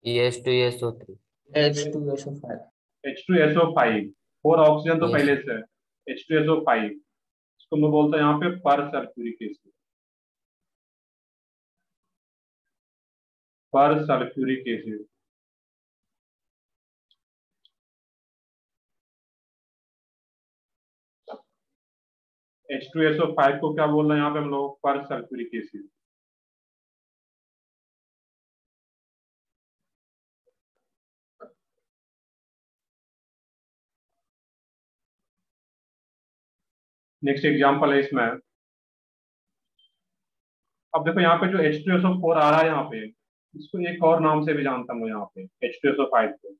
ES2SO3 H2SO5 H2SO5। 4 ऑक्सीजन तो Yes. पहले से है, H2SO5, इसको मैं बोलता हूँ यहाँ पे पर सल्फ्यूरिक एसिड। पर सल्फ्यूरिक एसिड। H2SO5 को क्या बोल रहे हैं यहाँ पे हम लोग? पर सल्फ्यूरिक एसिड। नेक्स्ट एग्जांपल है इसमें। अब देखो यहाँ पे जो H2SO4 आ रहा है यहाँ पे, इसको एक और नाम से भी जानता हूँ यहाँ पे H2SO5 को।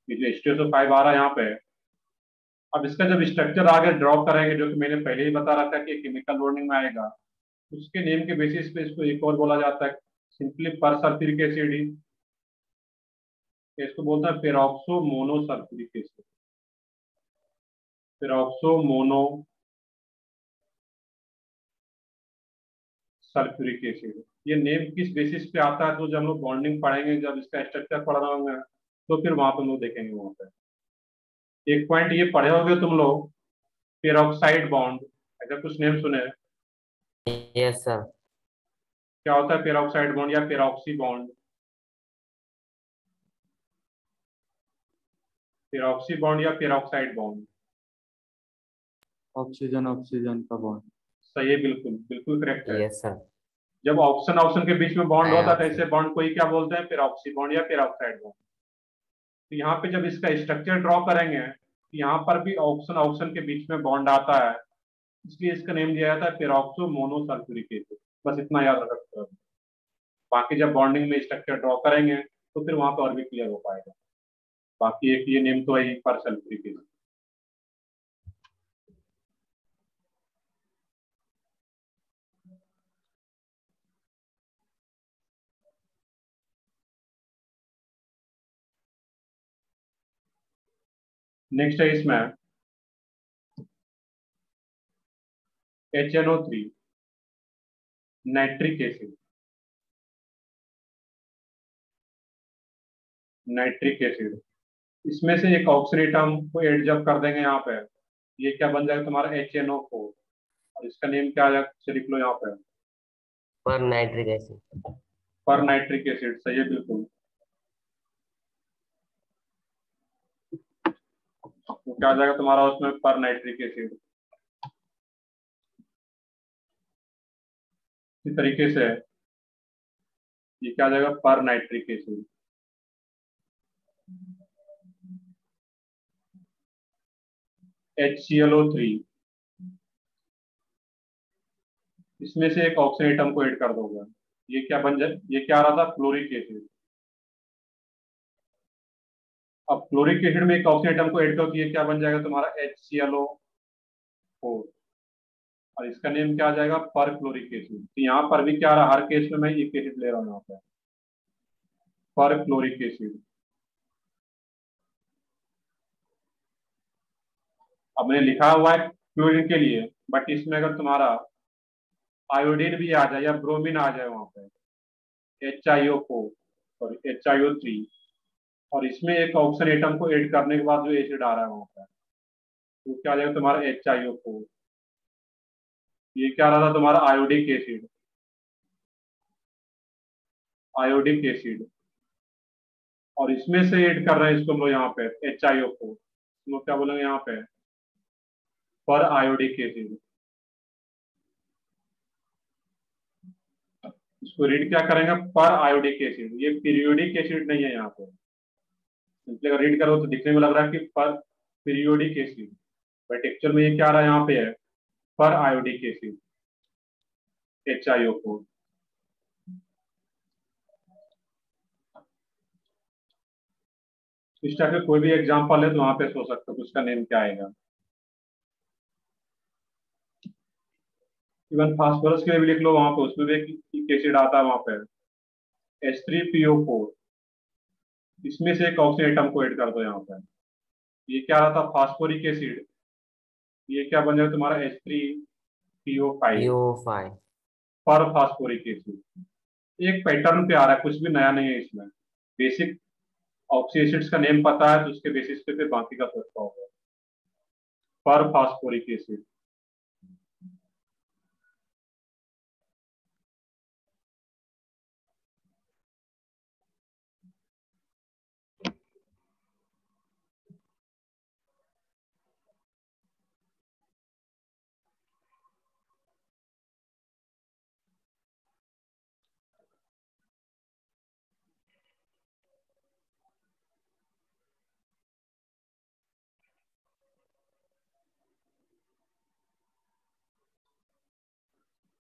ये जो H2SO5 आ रहा है यहाँ पे, अब इसका जब स्ट्रक्चर आगे ड्रॉ करेंगे, जो कि मैंने पहले ही बता रहा था कि केमिकल बॉन्डिंग में आएगा, उसके नेम के बेसिस पे इसको एक और बोला जाता है सिंपली पर सल्फ्यूरिक एसिड ही। इसको बोलते हैं peroxo mono sulphuric acid. Peroxo mono sulphuric acid. ये नेम किस बेसिस पे आता है, तो जब हम लोग बॉन्डिंग पढ़ेंगे, जब इसका स्ट्रक्चर पढ़ रहे होंगे, तो फिर वहां पे हम लोग देखेंगे। वहां पे एक पॉइंट ये पढ़े होगे तुम लोग, पेरोक्साइड बॉन्ड, ऐसा कुछ नेम सुने हैं? Yes, sir. क्या होता है पेरोक्साइड बॉन्ड या पेरोक्सी बॉन्ड? पेरोक्सी बॉन्ड या पेरोक्साइड बॉन्ड? ऑक्सीजन ऑक्सीजन का बॉन्ड। सही है, बिल्कुल बिल्कुल करेक्ट है। Yes, sir. जब ऑक्सीजन ऑक्सीजन के बीच में बॉन्ड होता है तो Dioxide. ऐसे बॉन्ड को ही क्या बोलते हैं, पेरोक्सी बॉन्ड या पेरोक्साइड बॉन्ड। तो यहाँ पे जब इसका स्ट्रक्चर ड्रॉ करेंगे तो यहाँ पर भी ऑक्सीजन ऑक्सीजन के बीच में बॉन्ड आता है, इसलिए इसका नेम दिया जाता है पेरोक्सो मोनोसल्फ्यूरिक एसिड। बस इतना याद रख सकते हो। बाकी जब बॉन्डिंग में स्ट्रक्चर ड्रॉ करेंगे तो फिर वहां पर और भी क्लियर हो पाएगा। बाकी एक ये नेम तो है पर सल्फ्यूरिक एसिड। नेक्स्ट है इसमें HNO3 nitric acid. Nitric acid, इसमें से एक ऑक्सीजन एटम को ऐड जब कर देंगे यहाँ पे, ये क्या बन जाएगा तुम्हारा HNO4, और इसका नेम क्या आ जाएगा, से लिख लो यहाँ पे, Per nitric acid. पर नाइट्रिक एसिड। सही है, बिल्कुल। तो क्या आ जाएगा तुम्हारा उसमें, पर नाइट्रिक एसिड। इसी तरीके से ये क्या आ जाएगा, पर नाइट्रिक एसिड। HClO3, इसमें से एक ऑक्सीजन एटम को ऐड कर दोगे, ये क्या बन जाए, ये क्या आ रहा था, क्लोरिक एसिड। अब क्लोरिक एसिड में एक ऑक्सीजन एटम को ऐड करो तो ये क्या बन जाएगा तुम्हारा, HClO4, और इसका नेम क्या आ जाएगा, पर क्लोरिक एसिड। तो यहाँ पर भी क्या आ रहा है, हर केस में मैं एक एसिड ले रहा हूँ यहाँ पे, पर क्लोरिक एसिड। अब मैंने लिखा हुआ है क्लोरीन के लिए, बट इसमें अगर तुम्हारा आयोडीन भी आ जाए या ब्रोमीन आ जाए वहां पे, HiO4 सॉरी HiO3, और इसमें एक ऑक्सीजन एटम को ऐड करने के बाद जो एसिड आ रहा है वहां पर, तो क्या आ जाएगा तुम्हारा HiO4। ये क्या आ रहा था तुम्हारा, आयोडिक एसिड। आयोडिक एसिड, और इसमें से ऐड कर रहे हैं इसको हम लोग यहाँ पे HiO4, हम लोग क्या बोलेंगे यहाँ पे, पर आयोडिक एसिड। इसको रीड क्या करेंगे, पर आयोडिक एसिड। ये पीरियोडिक एसिड नहीं है यहाँ पे, सिंपली अगर रीड करो तो दिखने में लग रहा है कि पर पीरियोडिक एसिड, बट एक्चुअल में ये क्या आ रहा है यहाँ पे है, पर आयोडिक एसिड HiO4। इस टाइप के कोई भी एग्जांपल है तो वहां पे सोच सकते हो उसका नेम क्या आएगा। इवन फास्फोरस के लिए भी लिख लो वहां पे, उसमें भी एक एसिड आता है वहां पे, H3PO4। इसमें से एक ऑक्सीजन एटम को ऐड कर दो यहाँ पे, ये क्या रहा था, फास्फोरिक एसिड। ये क्या बन जाएगा तुम्हारा, H3PO5, PO5. पर फास्फोरिक एसिड। एक पैटर्न पे आ रहा है, कुछ भी नया नहीं है इसमें। बेसिक ऑक्सी एसिड्स का नेम पता है तो उसके बेसिस पे फिर बाकी का सोचता होगा। पर फास्फोरिक एसिड,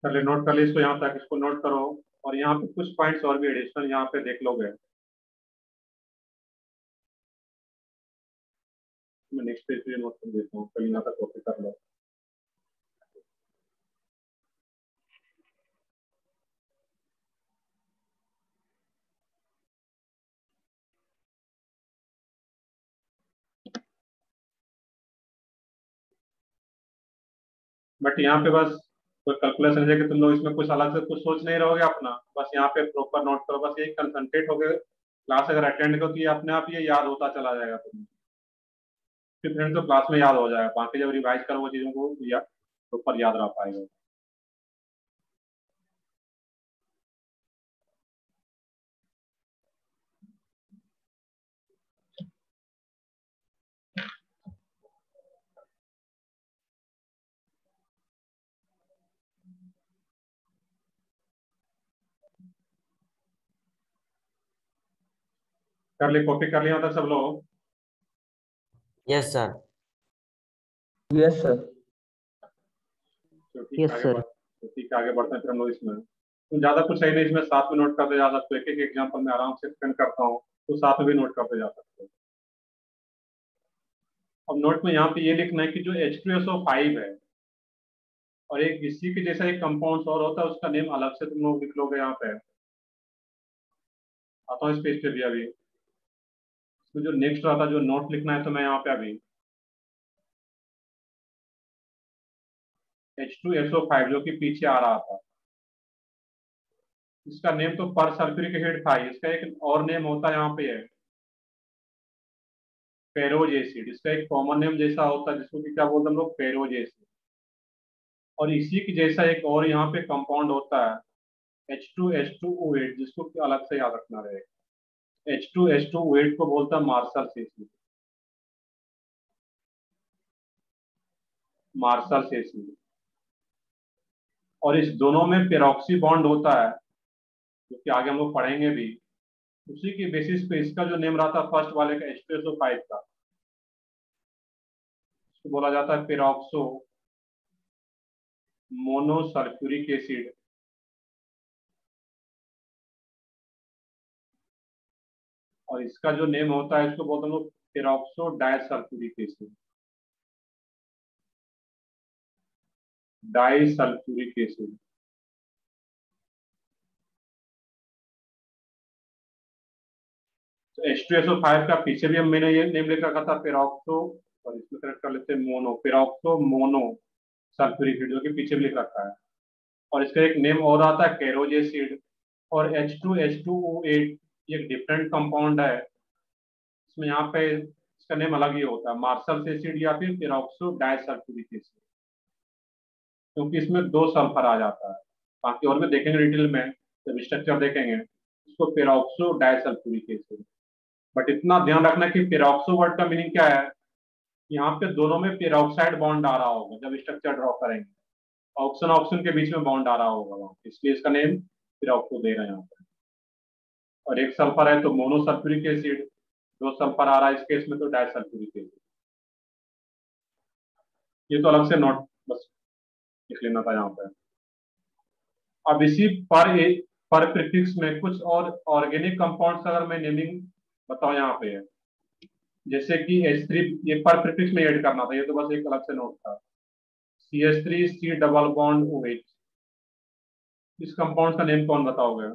पहले नोट कर ली इसको यहाँ तक, इसको नोट करो। और यहाँ पे कुछ पॉइंट्स और भी एडिशनल यहाँ पे देख लोगे, मैं नेक्स्ट पेज पे नोट कर देता हूँ, कल यहाँ तक कॉपी कर लो। बट यहाँ पे बस कोई कैलकुलेशन है कि तुम लोग इसमें कुछ अलग से कुछ सोच नहीं रहोगे अपना, बस यहाँ पे प्रॉपर नोट करो, बस यही कंसंट्रेट हो गए। क्लास अगर अटेंड करो तो ये अपने आप ये याद होता चला जाएगा तुम्हें, फिर फ्रेंड तो क्लास में याद हो जाएगा, बाकी जब रिवाइज करो वो चीज़ों को या प्रॉपर याद रह पाएगा। कर ली, कॉपी कर लिया था सब लोग? Yes, sir. Yes sir. तो ठीक Yes, है, sir. तो ठीक है, आगे बढ़ते हैं फिर हम लोग इसमें। तो ज़्यादा कुछ सही नहीं, इसमें साथ में नोट करते जा सकते हो, एक एक एग्जाम्पल में आराम से एक्सप्लेन करता हूँ तो साथ में भी नोट करते जा सकते हो। अब नोट में यहाँ पे ये लिखना है कि जो H2SO5 है और एक इसी के जैसा एक कंपाउंड और होता है, उसका नेम अलग से तुम लोग लिख लोगे। यहाँ पे आता हूँ इस पेज पे भी अभी, इसमें जो नेक्स्ट रहा था जो नोट लिखना है, तो मैं यहाँ पे अभी H2SO5 जो कि पीछे आ रहा था, इसका नेम तो पर सल्फ्यूरिक एसिड था, इसका एक और नेम होता है यहाँ पे है पेरोज एसिड। इसका एक कॉमन नेम जैसा होता है जिसको कि क्या बोलते हैं हम लोग, पेरोज एसिड। और इसी की जैसा एक और यहाँ पे कंपाउंड होता है H2H2O8, जिसको कि अलग से याद रखना रहेगा। H2H2O8 को बोलता है मार्शल एसिड, मार्शल एसिड। और इस दोनों में पेरोक्सी बॉन्ड होता है जो कि आगे हम लोग पढ़ेंगे भी। उसी की बेसिस पे इसका जो नेम रहा था फर्स्ट वाले का H2SO5 का, इसको बोला जाता है पेरोक्सो मोनोसल्फ्यूरिक एसिड। और इसका जो नेम होता है इसको बोलते हैं लोग peroxo disulphuric acid, disulphuric acid. तो H2SO5 का पीछे भी हम मैंने ये नेम लिख रखा था पेरोक्सो, और इसमें करेक्ट कर लेते हैं mono, peroxo mono sulphuric acid, जो कि पीछे भी लिख रखा है। और इसका एक नेम और आता है केरोज एसिड। और H2H2O8 ये एक डिफरेंट कंपाउंड है, इसमें यहाँ पे इसका नेम अलग ही होता है, मार्शल एसिड या फिर पेरोक्सो डाइसल्फ्यूरिक एसिड, क्योंकि इसमें दो सल्फर आ जाता है। बाकी और भी देखेंगे डिटेल में जब स्ट्रक्चर देखेंगे, इसको पेरोक्सो डाइसल्फ्यूरिक एसिड। बट इतना ध्यान रखना कि पेरोक्सो वर्ड का मीनिंग क्या है, यहाँ पे दोनों में पेरोक्साइड बॉन्ड आ रहा होगा जब स्ट्रक्चर ड्रॉ करेंगे, ऑक्सीजन ऑक्सीजन के बीच में बॉन्ड आ रहा होगा वहाँ, इसलिए इसका नेम पेरोक्सो दे रहे हैं यहाँ पे। और एक सल्फर है तो मोनोसल्फ्यूरिक एसिड, दो सल्फर आ रहा है इस केस में तो डाइसल्फ्यूरिक एसिड। ये तो अलग से नोट बस लिख लेना था यहाँ पे। अब इसी पर प्रीफिक्स में कुछ और ऑर्गेनिक कंपाउंड्स अगर मैं नेमिंग बताऊं यहाँ पे है, जैसे कि H3, ये पर प्रीफिक्स में ऐड करना था, ये तो बस एक अलग से नोट था। CH3C डबल बॉन्ड OH, इस कंपाउंड का नेम कौन बताओगे?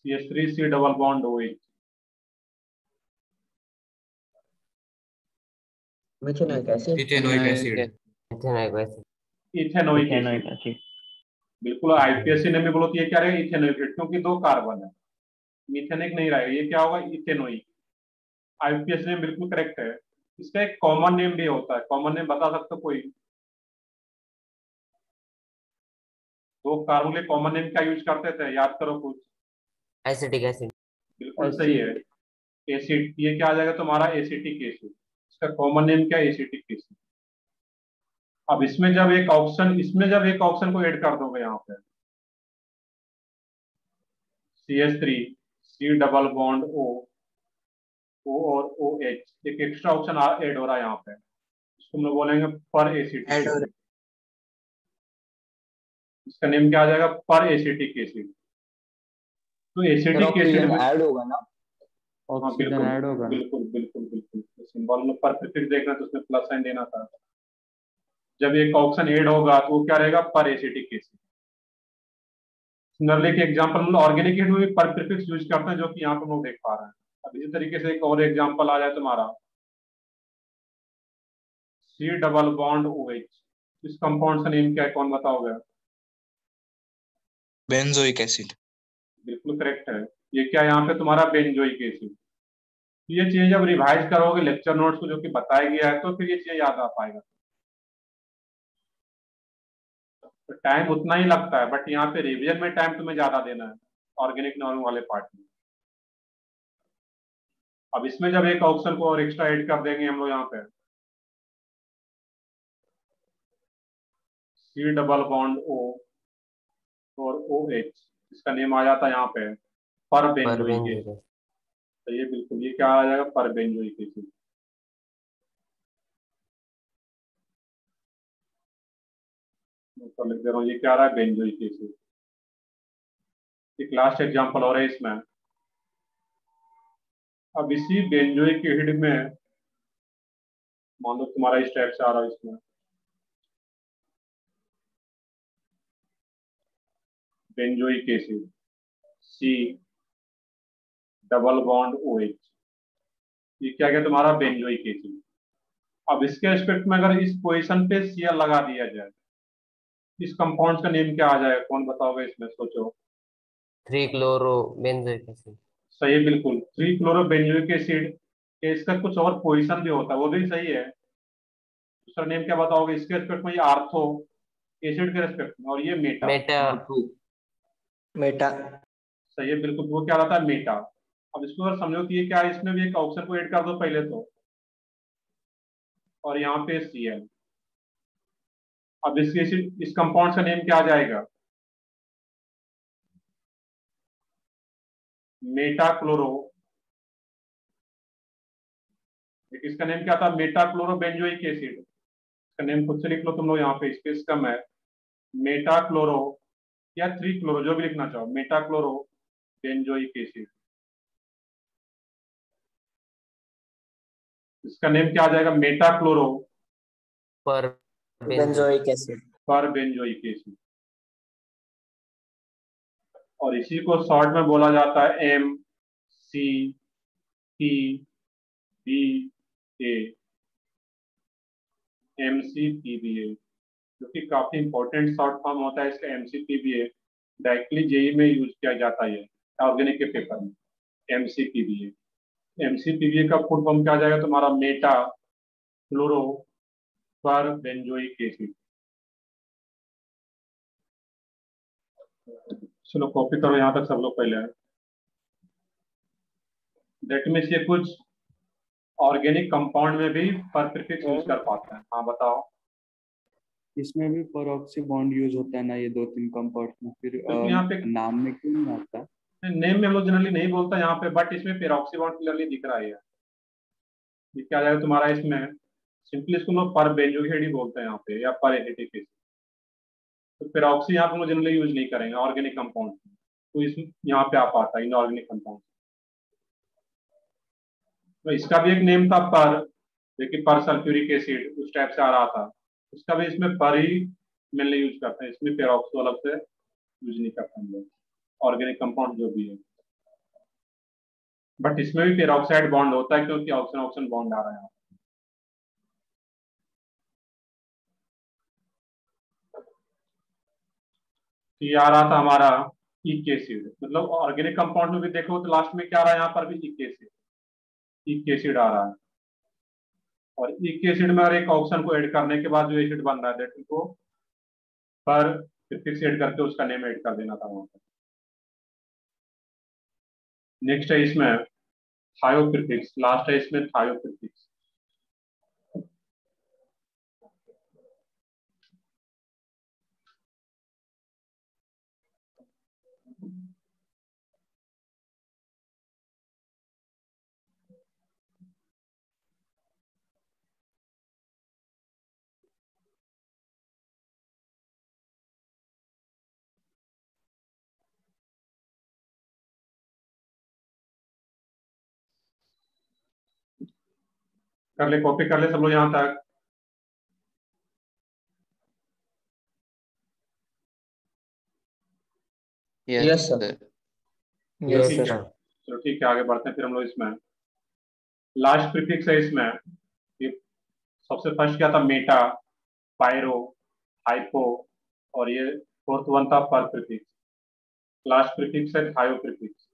CH3C double bond OH, methanoic acid. Ethanoic acid. Ethanoic acid. Ethanoic Ethanoic acid. acid. बिल्कुल, आईपीएससी ने भी बोलो तो ये क्या रहेगा, इथेनोइक, क्योंकि दो कार्बन है, मिथेनिक नहीं रहेगा, ये क्या होगा, इथेनोइक। आईपीएस नेम बिल्कुल करेक्ट है। इसका एक कॉमन नेम भी होता है, कॉमन नेम बता सकते हो कोई? दो कार्बन के कॉमन नेम क्या यूज करते थे, याद करो कुछ। Acetic acid. बिल्कुल सही है, एसिड। ये क्या आ जाएगा तुम्हारा, एसिटिक एसिड। इसका कॉमन नेम क्या है, एसिटिक एसिड। अब इसमें जब एक ऑप्शन को ऐड कर दोगे यहाँ पे, CH3C डबल बॉन्ड O और OH, एक एक्स्ट्रा ऑप्शन ऐड हो रहा है यहाँ पे, इसको हम लोग बोलेंगे पर एसिटिक Add हो एसिड। इसका नेम क्या आ जाएगा, पर एसिटिक एसिड। तो एसिटिक एसिड में ऐड होगा ना? हाँ ऑक्सीजन बिल्कुल ऐड होगा। बिल्कुल बिल्कुल बिल्कुल, सिंबल में पर प्रीफिक्स देखना तो उसमें प्लस साइन देना था। जब एक ऑप्शन ऐड होगा तो वो क्या रहेगा, पर एसिटिक एसिड। सिमिलरली के एग्जांपल हम लोग ऑर्गेनिक एसिड में भी पर प्रीफिक्स यूज करते हैं, जो कि यहाँ पर हम लोग देख पा रहे हैं। अब इसी तरीके से एक और एग्जांपल आ जाए तुम्हारा C डबल बॉन्ड OH, इस कंपाउंड का नेम क्या है, कौन बताओगे? Benzoic acid. बिल्कुल करेक्ट है। ये क्या है यहाँ पे तुम्हारा बेंजोइक एसिड। ये चीज जब रिवाइज करोगे लेक्चर नोट्स को जो कि बताया गया है तो फिर ये चीज याद आ पाएगा। तो टाइम उतना ही लगता है बट यहाँ पे रिवीजन में टाइम तुम्हें ज्यादा देना है ऑर्गेनिक नॉर्म वाले पार्ट में। अब इसमें जब एक ऑप्शन को और एक्स्ट्रा ऐड कर देंगे हम लोग यहाँ पे C डबल बॉन्ड O और OH, इसका नेम आ जाता है यहाँ पे पर बेंजोइक एसिड। तो ये बिल्कुल ये क्या आ जाएगा, पर बेंजोइक एसिड। तो लिख दे रहा हूँ ये क्या आ रहा है, बेंजोइक एसिड। एक लास्ट एग्जांपल और है इसमें। अब इसी बेंजोइक एसिड में मान लो तुम्हारा इस टाइप से आ रहा है, इसमें benzoic acid C double bond OH, ये क्या क्या तुम्हारा बेंजोइक एसिड। अब इसके रिस्पेक्ट में अगर इस पोजीशन पे Cl लगा दिया जाए, इस कंपाउंड का नेम क्या आ जाएगा, कौन बताओगे इसमें, सोचो। 3-chloro-benzoic acid। सही है बिल्कुल, 3 क्लोरो बेंजोइक एसिड। इसका कुछ और पोजीशन भी होता है, वो भी सही है। दूसरा नेम क्या बताओगे इसके रिस्पेक्ट में, ये आर्थो एसिड के रिस्पेक्ट में, और ये मेटा। मेटा। सही है बिल्कुल, वो क्या रहता है, मेटा। अब इसको अगर समझो कि ये क्या है, इसमें भी एक ऑप्शन को ऐड कर दो पहले तो, और यहाँ पे Cl। अब इस कंपाउंड का नेम क्या आ जाएगा, मेटा क्लोरो। इसका नेम क्या था, मेटा क्लोरो बेंजोइक एसिड। इसका नेम खुद से लिख लो तुम लोग, यहाँ पे स्पेस कम है। मेटा क्लोरो या 3 क्लोरो, जो भी लिखना चाहो, मेटा क्लोरो बेंजोइक एसिड। इसका नेम क्या आ जाएगा, मेटा क्लोरो पर बेंजोइक एसिड। पर बेंजोइक एसिड। और इसी को शॉर्ट में बोला जाता है MCPBA, MCPBA, जो कि काफी इंपॉर्टेंट शॉर्ट फॉर्म होता है इसका। MCPBA डायरेक्टली जेई में यूज किया जाता है ऑर्गेनिक के पेपर में। MCPBA का फुल फॉर्म क्या आ जाएगा तुम्हारा, मेटा क्लोरो पर बेंजोइक एसिड। चलो कॉपी करो यहाँ तक सब लोग पहले। दैट मीन्स ये कुछ ऑर्गेनिक कंपाउंड में भी पर प्रीफिक्स यूज कर पाते हैं। हाँ बताओ। इसमें भी परऑक्सी बॉन्ड यूज होता है ना, ये 2-3 कंपाउंड में, फिर यहाँ पे नाम में क्यों नहीं आता? नेम में हम लोग जनरली नहीं बोलता यहाँ पे, बट इसमें पेरोक्सी बॉन्ड क्लियरली दिख रहा है। ये क्या जाएगा तुम्हारा इसमें, सिंपली इसको हम लोग पर बेंजोइक ही बोलते हैं यहाँ पे, या पर एसिटिक एसिड। तो पेरोक्सी यहाँ पे हम लोग जनरली यूज नहीं करेंगे ऑर्गेनिक कंपाउंड, तो इस यहाँ पे आ पाता है इनऑर्गेनिक कंपाउंड। तो इसका भी एक नेम था पर, लेकिन पर सल्फ्यूरिक एसिड उस टाइप से आ रहा था, उसका भी इसमें पर ही मेनली यूज करते हैं। इसमें पेरोक्सो अलग से यूज नहीं करते हम लोग, ऑर्गेनिक कंपाउंड जो भी है। बट इसमें भी पेरोक्साइड बॉन्ड होता है क्योंकि ऑक्सीजन ऑक्सीजन बॉन्ड आ रहा है। तो ये आ रहा था हमारा इक एसिड, मतलब ऑर्गेनिक कंपाउंड में भी देखो तो लास्ट में क्या आ रहा है, यहाँ पर भी इक एसिड आ रहा है। और इक एसिड में और एक ऑक्सीजन को ऐड करने के बाद जो एसिड बन रहा है दैट को पर प्रीफिक्स ऐड करके उसका नेम ऐड कर देना था वहां पर। नेक्स्ट है इसमें थायो प्रीफिक्स, लास्ट है इसमें थायो प्रीफिक्स। कर ले, कॉपी कर ले सब लोग यहाँ तक। Yes sir. यस ठीक है, सर। चलो ठीक है, आगे बढ़ते हैं फिर हम लोग। इसमें लास्ट प्रीफिक्स है इसमें, ये सबसे फर्स्ट क्या था, मेटा, पायरो, हाइपो, और ये फोर्थ वन था पर प्रीफिक्स। लास्ट प्रीफिक्स है थायो प्रीफिक्स।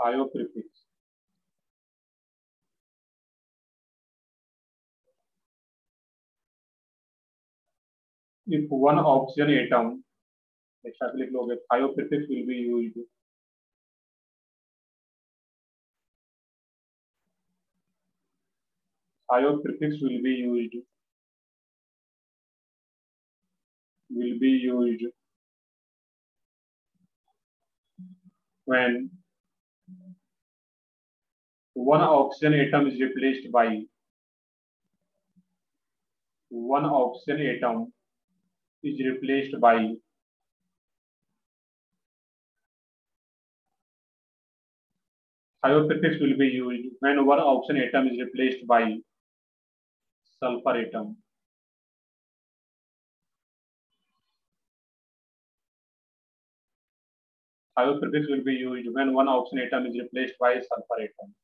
थायो prefix. If one oxygen atom, extra लिख लोगे, थायो prefix will be used. Thiol prefix will be used. When one oxygen atom is replaced by Thiol prefix will be used when one oxygen atom is replaced by sulfur atom. Thiol prefix will be used when one oxygen atom is replaced by sulfur atom.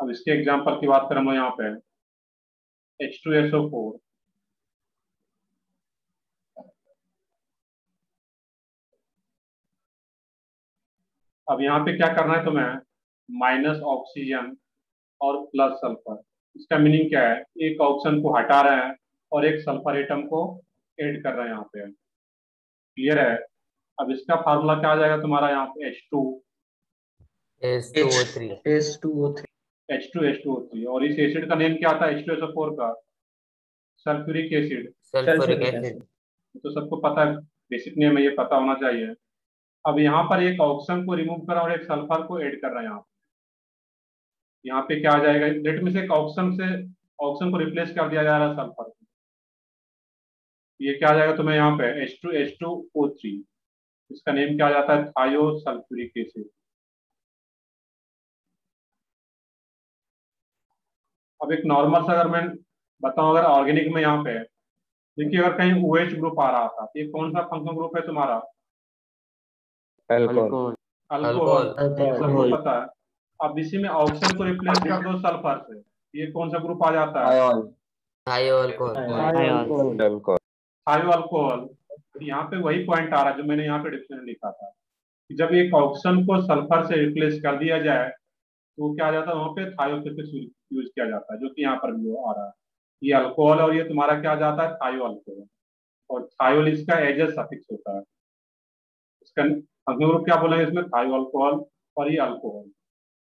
अब इसके example की बात करें यहाँ पे H2SO4, अब यहाँ पे क्या करना है तुम्हें, माइनस ऑक्सीजन और प्लस सल्फर। इसका मीनिंग क्या है, एक ऑक्सीजन को हटा रहे हैं और एक सल्फर एटम को ऐड कर रहे हैं यहाँ पे। क्लियर है? अब इसका फार्मूला क्या आ जाएगा तुम्हारा यहाँ पे H2SO3, और इस एसिड का नेम क्या आता है H2SO4 का, सल्फ्यूरिक एसिड। तो सबको पता है, बेसिक नेम है, ये पता होना चाहिए। अब यहाँ पर एक ऑक्सीजन को रिमूव करा और एक सल्फर को ऐड कर रहा है। यहाँ पे क्या आ जाएगा, लेट में से एक ऑक्सीजन को रिप्लेस कर दिया जा रहा है सल्फर को। ये क्या आ जाएगा तुम्हें यहाँ पे H2O3, इसका नेम क्या आ जाता है, थायो सल्फ्यूरिक एसिड। अब एक नॉर्मल सा अगर मैं बताऊं, अगर ऑर्गेनिक में यहाँ पे देखिए, अगर कहीं OH ग्रुप आ रहा था, ये कौन सा फंक्शनल ग्रुप है तुम्हारा, अल्कोहल। सबको पता है। अब इसी में ऑक्सीजन को रिप्लेस कर दो सल्फर से, ये कौन सा ग्रुप आ जाता है, थायो अल्कोहल। यहाँ पे वही पॉइंट आ रहा है जो मैंने यहाँ पे डिक्शनरी में लिखा था कि जब एक ऑक्सीजन को सल्फर से रिप्लेस कर दिया जाए तो क्या आ जाता है, वहाँ पे थायो प्रीफिक्स यूज किया जाता है, जो कि यहाँ पर भी आ रहा है। ये अल्कोहल और ये तुम्हारा क्या जाता है, थायो अल्कोहल, और थायोल इसका एज सफिक्स होता है। इसका फंक्शनल ग्रुप क्या बोलेंगे इसमें, थायो अल्कोहल, और ये अल्कोहल,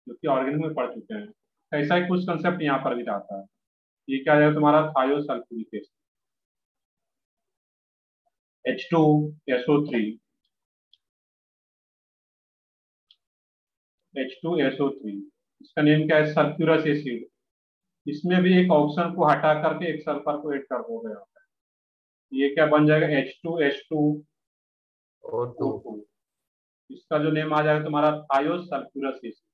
जो कि ऑर्गेनिक में पढ़ चुके हैं। ऐसा ही कुछ कंसेप्ट यहाँ पर भी आता है। ये क्या है तुम्हारा, थायो सल्फ्यूरिक एसिड, H2SO3, इसका नेम क्या है, सल्फ्यूरस एसिड। इसमें भी एक ऑक्सीजन को हटा करके एक सल्फर को ऐड कर दोगे, ये क्या बन जाएगा, H2O2। इसका जो नेम आ जाएगा तुम्हारा, थायो सल्फ्यूरस एसिड,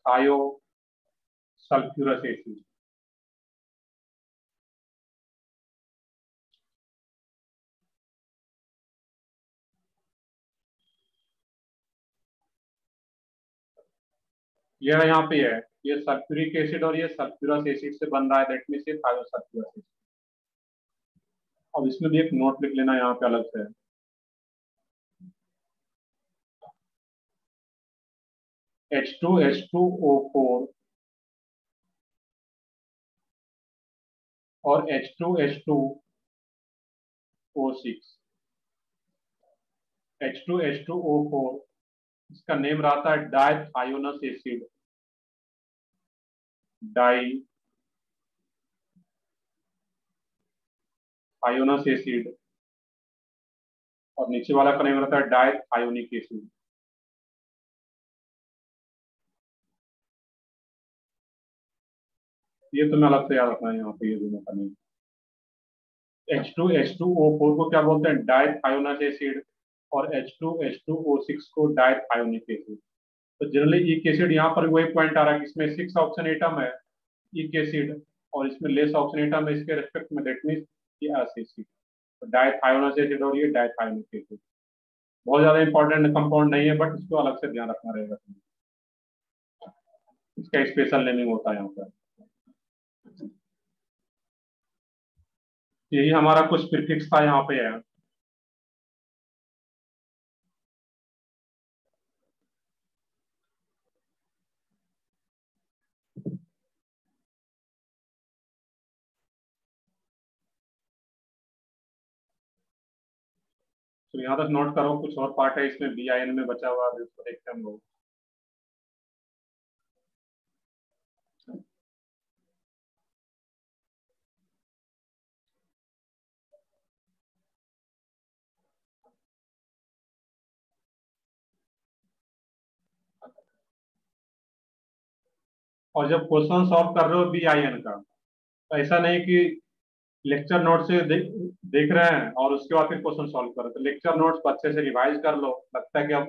थायो सल्फ्यूरस एसिड। ये यहाँ पे है, ये सल्फ्यूरिक एसिड और ये सल्फ्यूरस एसिड से बन रहा है, दैट मींस ये थायो सल्फ्यूरस एसिड। अब इसमें भी एक नोट लिख लेना यहाँ पे अलग से, H2H2O4 और H2H2O6। H2H2O4 इसका नेम रहता है डाइथायोनस एसिड, डाइथायोनस एसिड, और नीचे वाला का नेम रहता है डाइथायोनिक एसिड। ये तुम्हें अलग से याद रखना है यहाँ पे, ये दोनों का नेम। H2H2O4 को क्या बोलते हैं, डाइथायोनस एसिड, और H2H2O6 को डाइथायोनिक एसिड। तो जनरली ईक एसिड, यहाँ पर वही पॉइंट आ रहा है कि इसमें 6 ऑक्सीजन एटम है ईक एसिड, और इसमें लेस ऑक्सीजन एटम है इसके रेस्पेक्ट में, दैट मींस ये एसिड। तो डायथायोनस एसिड और ये डायथायोनिक एसिड बहुत ज्यादा इंपॉर्टेंट कंपाउंड नहीं है, बट इसको अलग से ध्यान रखना रहेगा। इसका स्पेशल नेमिंग होता है यहाँ पर। यही हमारा कुछ प्रीफिक्स था यहाँ पे है। तो यहाँ तक नोट करो, कुछ और पार्ट है इसमें BIN में बचा हुआ, जिसको देखते हैं हम लोग। और जब क्वेश्चन सॉल्व कर रहे हो BIN का, तो ऐसा नहीं कि लेक्चर नोट से देख रहे हैं और उसके बाद फिर क्वेश्चन सॉल्व करो। तो लेक्चर नोट्स को अच्छे से रिवाइज कर लो। लगता है कि अब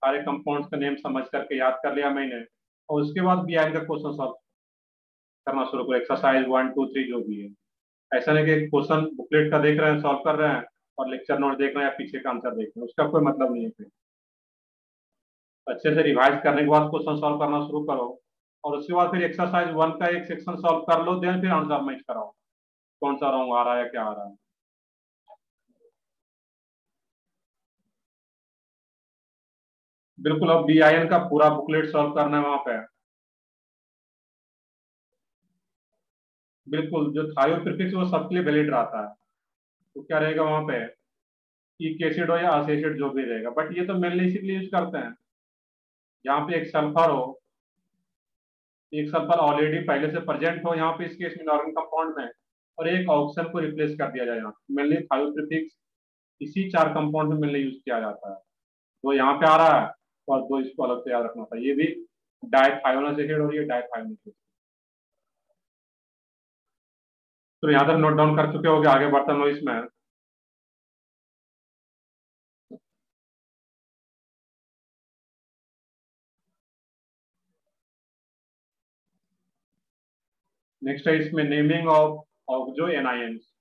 सारे कंपाउंड्स का नेम समझ करके याद कर लिया मैंने, और उसके बाद BIN का क्वेश्चन सॉल्व करना शुरू करो। एक्सरसाइज 1 2 3 जो भी है। ऐसा नहीं कि क्वेश्चन बुकलेट का देख रहे हैं, सॉल्व कर रहे हैं, और लेक्चर नोट देख रहे हैं या पीछे का आंसर देख रहे हैं, उसका कोई मतलब नहीं है। फिर अच्छे से रिवाइज करने के बाद क्वेश्चन सॉल्व करना शुरू करो, और उसके बाद फिर एक्सरसाइज 1 का एक सेक्शन सॉल्व कर लो, देन फिर आंसर मैच कराओ, कौन सा रॉन्ग आ रहा है या क्या आ रहा है। बिल्कुल, अब BIN का पूरा बुकलेट सॉल्व करना है वहां पे। बिल्कुल, जो थायो प्रीफिक्स वो सबके लिए वैलिड रहता है। तो क्या रहेगा वहां पे, इक एसिड हो या अस एसिड जो भी रहेगा, बट ये तो मेनली इसीलिए यूज करते हैं यहाँ पे एक सल्फर हो, एक सल्फर ऑलरेडी पहले से प्रेजेंट हो यहाँ पे इस केस में इनऑर्गेनिक कंपाउंड में, और एक ऑक्सीजन को रिप्लेस कर दिया जाए। यहाँ मेनली थायो प्रीफिक्स इसी 4 कंपाउंड में मेनली यूज किया जाता है। तो यहाँ पे आ रहा है, और 2 इसको अलग से याद रखना था, ये भी डायथायोनस एसिड और ये डायथायोनिक एसिड। तो यहाँ तक नोट डाउन कर चुके होगे, आगे बढ़ता हूँ इसमें। नेक्स्ट है इसमें naming of oxo anions.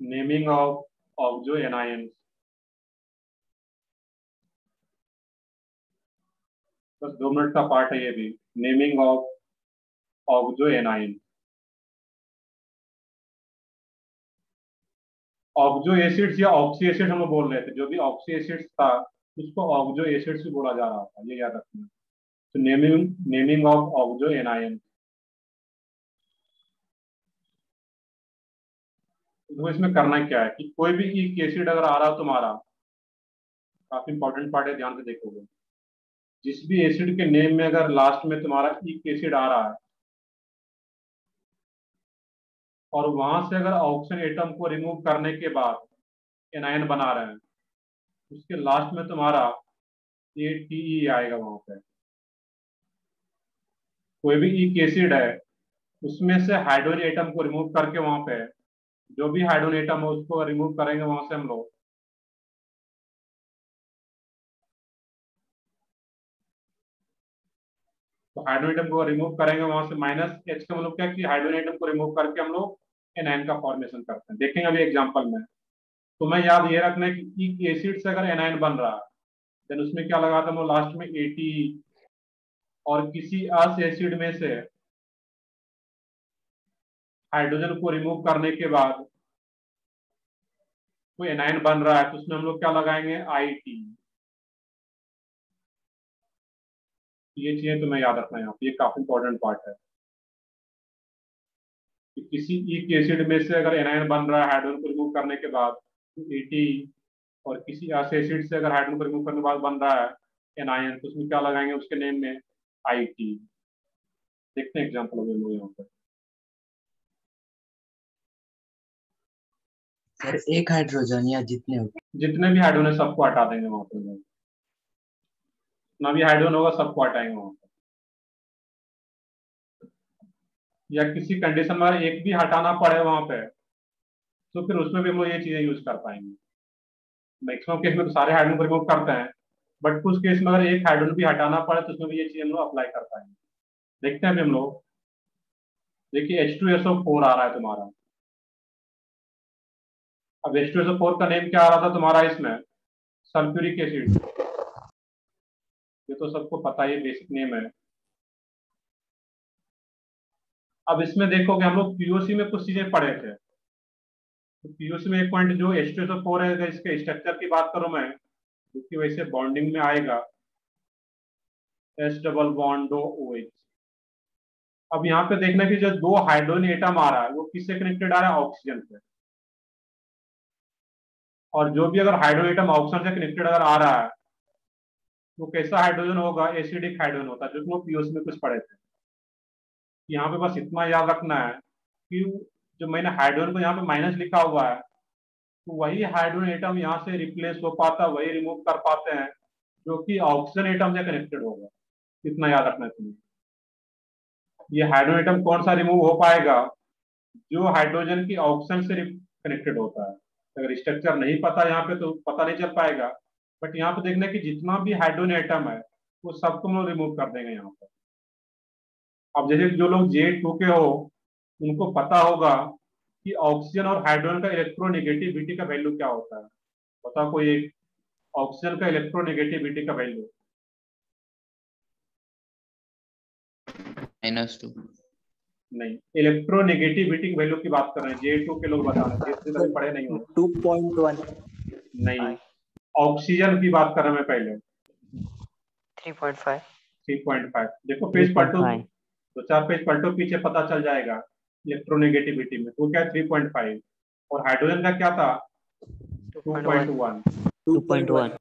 Naming of oxo anions, बस 2 मिनट का पार्ट है ये भी। Naming of oxo anions. Oxo acids या ऑक्सी एसिड हम बोल रहे थे, जो भी ऑक्सी एसिड्स था उसको ऑक्सो एसिड्स भी बोला जा रहा था, ये याद रखना। तो नेमिंग ऑफ ऑक्सो एनायंस। तो इसमें करना क्या है कि कोई भी एक एसिड अगर आ रहा हो तुम्हारा, काफी इंपॉर्टेंट पार्ट है, ध्यान से देखोगे। जिस भी एसिड के नेम में अगर लास्ट में तुम्हारा एक एसिड आ रहा है, और वहां से अगर ऑक्सीजन एटम को रिमूव करने के बाद एनायन बना रहे हैं, उसके लास्ट में तुम्हारा ATE आएगा वहां पे। कोई भी एक एसिड है, उसमें से हाइड्रोजन एटम को रिमूव करके वहां पे जो भी हाइड्रोजन एटम है उसको रिमूव करेंगे वहां से हम लोग, तो हाइड्रोजन एटम को रिमूव करेंगे वहां से। -H का मतलब क्या कि हाइड्रोजन एटम को रिमूव करके हम लोग एनायन का फॉर्मेशन करते हैं। देखेंगे अभी एग्जांपल में। तो मैं याद ये रखना है कि एक एसिड से अगर एनायन बन रहा है, देन उसमें क्या लगाता हम लोग लास्ट में ATE, और किसी अस एसिड में से हाइड्रोजन को रिमूव करने के बाद कोई एनायन बन रहा है, तो उसमें हम लोग क्या लगाएंगे, IT। ये चीजें तुम्हें याद रखना है यहाँ पे, ये काफी इंपॉर्टेंट पार्ट है कि किसी एक एसिड में से अगर एनायन बन रहा है हाइड्रोजन को रिमूव करने के बाद तो ATE, और किसी ऐसे एसिड से अगर हाइड्रोजन को रिमूव करने के बाद बन रहा है एनायन, तो उसमें क्या लगाएंगे उसके नेम में, IT। देखते हैं एग्जाम्पल अभी लोग यहाँ पर। सर एक हाइड्रोजन या जितने जितने भी हाइड्रोजन है सबको हटा देंगे वहां पर, जितना भी हाइड्रोजन होगा सबको हटाएंगे वहां पर। या किसी कंडीशन में अगर एक भी हटाना पड़े वहां पे, तो फिर उसमें भी हम लोग ये चीजें यूज कर पाएंगे। मैक्सिमम केस में तो सारे हाइड्रोजन को रिमूव करते हैं, बट कुछ केस में अगर एक हाइड्रोजन भी हटाना पड़े तो उसमें भी ये चीजें हम लोग अप्लाई कर पाएंगे। देखते हैं अभी हम लोग। देखिए H2SO4 आ रहा है तुम्हारा। अब H2SO4 का नेम क्या आ रहा था तुम्हारा इसमें? Sulphuric acid. ये तो सबको पता ही बेसिक नेम है। अब इसमें देखोगे हम लोग पीओसी में कुछ चीजें पढ़े थे। तो पीओसी में एक पॉइंट जो H2SO4 है, अगर इसके स्ट्रक्चर की बात करूं मैं, क्योंकि वैसे बॉन्डिंग में आएगा S डबल बॉन्ड OH। अब यहाँ पे देखना कि जो दो हाइड्रोजन एटम आ रहा है वो किससे कनेक्टेड आ रहा है? ऑक्सीजन से। और जो भी अगर हाइड्रोजन एटम ऑक्सीजन से कनेक्टेड अगर आ रहा है तो कैसा हाइड्रोजन होगा? एसिडिक हाइड्रोजन होता है, जो कि वो पीओसी में कुछ पढ़े थे। यहाँ पे बस इतना याद रखना है कि जो मैंने हाइड्रोजन को यहाँ पे माइनस लिखा हुआ है, तो वही हाइड्रोजन एटम यहाँ से रिप्लेस हो पाता है, वही रिमूव कर पाते हैं जो कि ऑक्सीजन एटम से कनेक्टेड होगा। इतना याद रखना है तुम्हें। ये हाइड्रोजन एटम कौन सा रिमूव हो पाएगा? जो हाइड्रोजन की ऑक्सीजन से कनेक्टेड होता है। अगर स्ट्रक्चर नहीं पता यहाँ पे तो पता नहीं चल पाएगा, बट यहाँ पे देखना कि जितना भी हाइड्रोजन एटम है वो सबको हम लोग रिमूव कर देंगे यहाँ पर। अब जैसे जो लोग J2 के हो उनको पता होगा कि ऑक्सीजन और हाइड्रोजन का इलेक्ट्रोनेगेटिविटी का वैल्यू क्या होता है। बताओ कोई एक, ऑक्सीजन का इलेक्ट्रोनेगेटिविटी का वैल्यू। -2। नहीं, इलेक्ट्रोनेगेटिविटी की वैल्यू की बात कर रहे हैं। J2 के लोग बता रहे हैं, J3 कभी पढ़े नहीं हो। 2.1। नहीं, ऑक्सीजन की बात कर रहे हैं पहले। 3.5। 3.5। देखो पेज पलटो, दो चार पेज पलटो पीछे, पता चल जाएगा इलेक्ट्रोनेगेटिविटी में। तो क्या है? 3.5। और हाइड्रोजन का क्या था? 2.1। 2.1।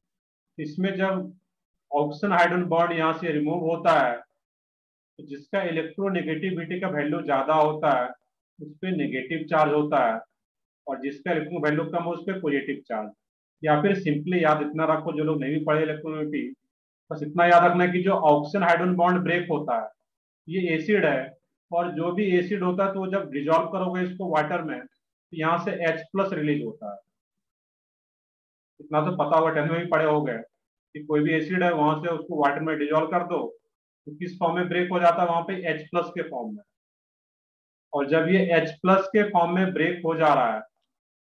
इसमें जब ऑक्सीजन हाइड्रोजन बॉन्ड यहाँ से रिमूव होता है तो जिसका इलेक्ट्रोनेगेटिविटी का वैल्यू ज्यादा होता है उस पर नेगेटिव चार्ज होता है, और जिसका इलेक्ट्रॉन वैल्यू कम हो उस पर पॉजिटिव चार्ज। या फिर सिंपली याद इतना रखो, जो लोग नहीं भी पढ़े इलेक्ट्रोनेगेटिविटी, बस इतना याद रखना है कि जो ऑक्सीजन हाइड्रोजन बॉन्ड ब्रेक होता है ये एसिड है, और जो भी एसिड होता है तो जब डिजोल्व करोगे इसको वाटर में तो यहाँ से H+ रिलीज होता है। इतना तो पता होगा, 10th में भी पढ़े हो गए कि कोई भी एसिड है वहां से उसको वाटर में डिजोल्व कर दो तो किस फॉर्म में ब्रेक हो जाता है? वहां पे H+ के फॉर्म में। और जब ये H+ के फॉर्म में ब्रेक हो जा रहा है,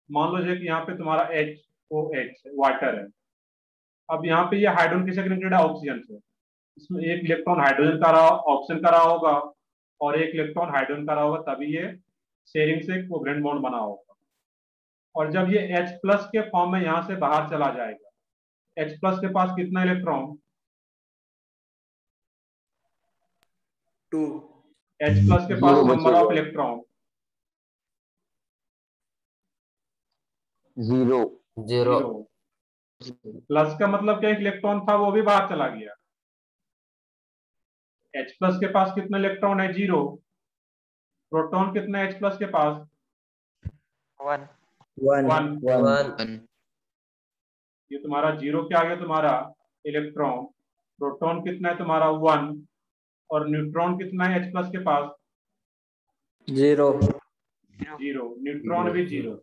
मान लो कि यहाँ पे तुम्हारा HOH वाटर है। अब यहाँ पे ये हाइड्रोजन किससे कनेक्टेड है? ऑक्सीजन से। इसमें एक इलेक्ट्रॉन हाइड्रोजन का रहा, ऑक्सीजन का रहा होगा, और एक इलेक्ट्रॉन हाइड्रोजन का रहा होगा, तभी ये शेयरिंग से कोवेलेंट बॉन्ड बना होगा। और जब ये H+ के फॉर्म में यहाँ से बाहर चला जाएगा, H+ के पास कितना इलेक्ट्रॉन? 2। H+ के पास नंबर ऑफ इलेक्ट्रॉन 0। 0। प्लस का मतलब क्या? एक इलेक्ट्रॉन था वो भी बाहर चला गया। H+ के पास कितना इलेक्ट्रॉन है? 0। प्रोटॉन कितना है H+ के पास? 1। 1। ये तुम्हारा 0 क्या आ गया? तुम्हारा इलेक्ट्रॉन। प्रोटॉन कितना है तुम्हारा? 1। और न्यूट्रॉन कितना है H+ के पास? 0। 0। न्यूट्रॉन भी 0।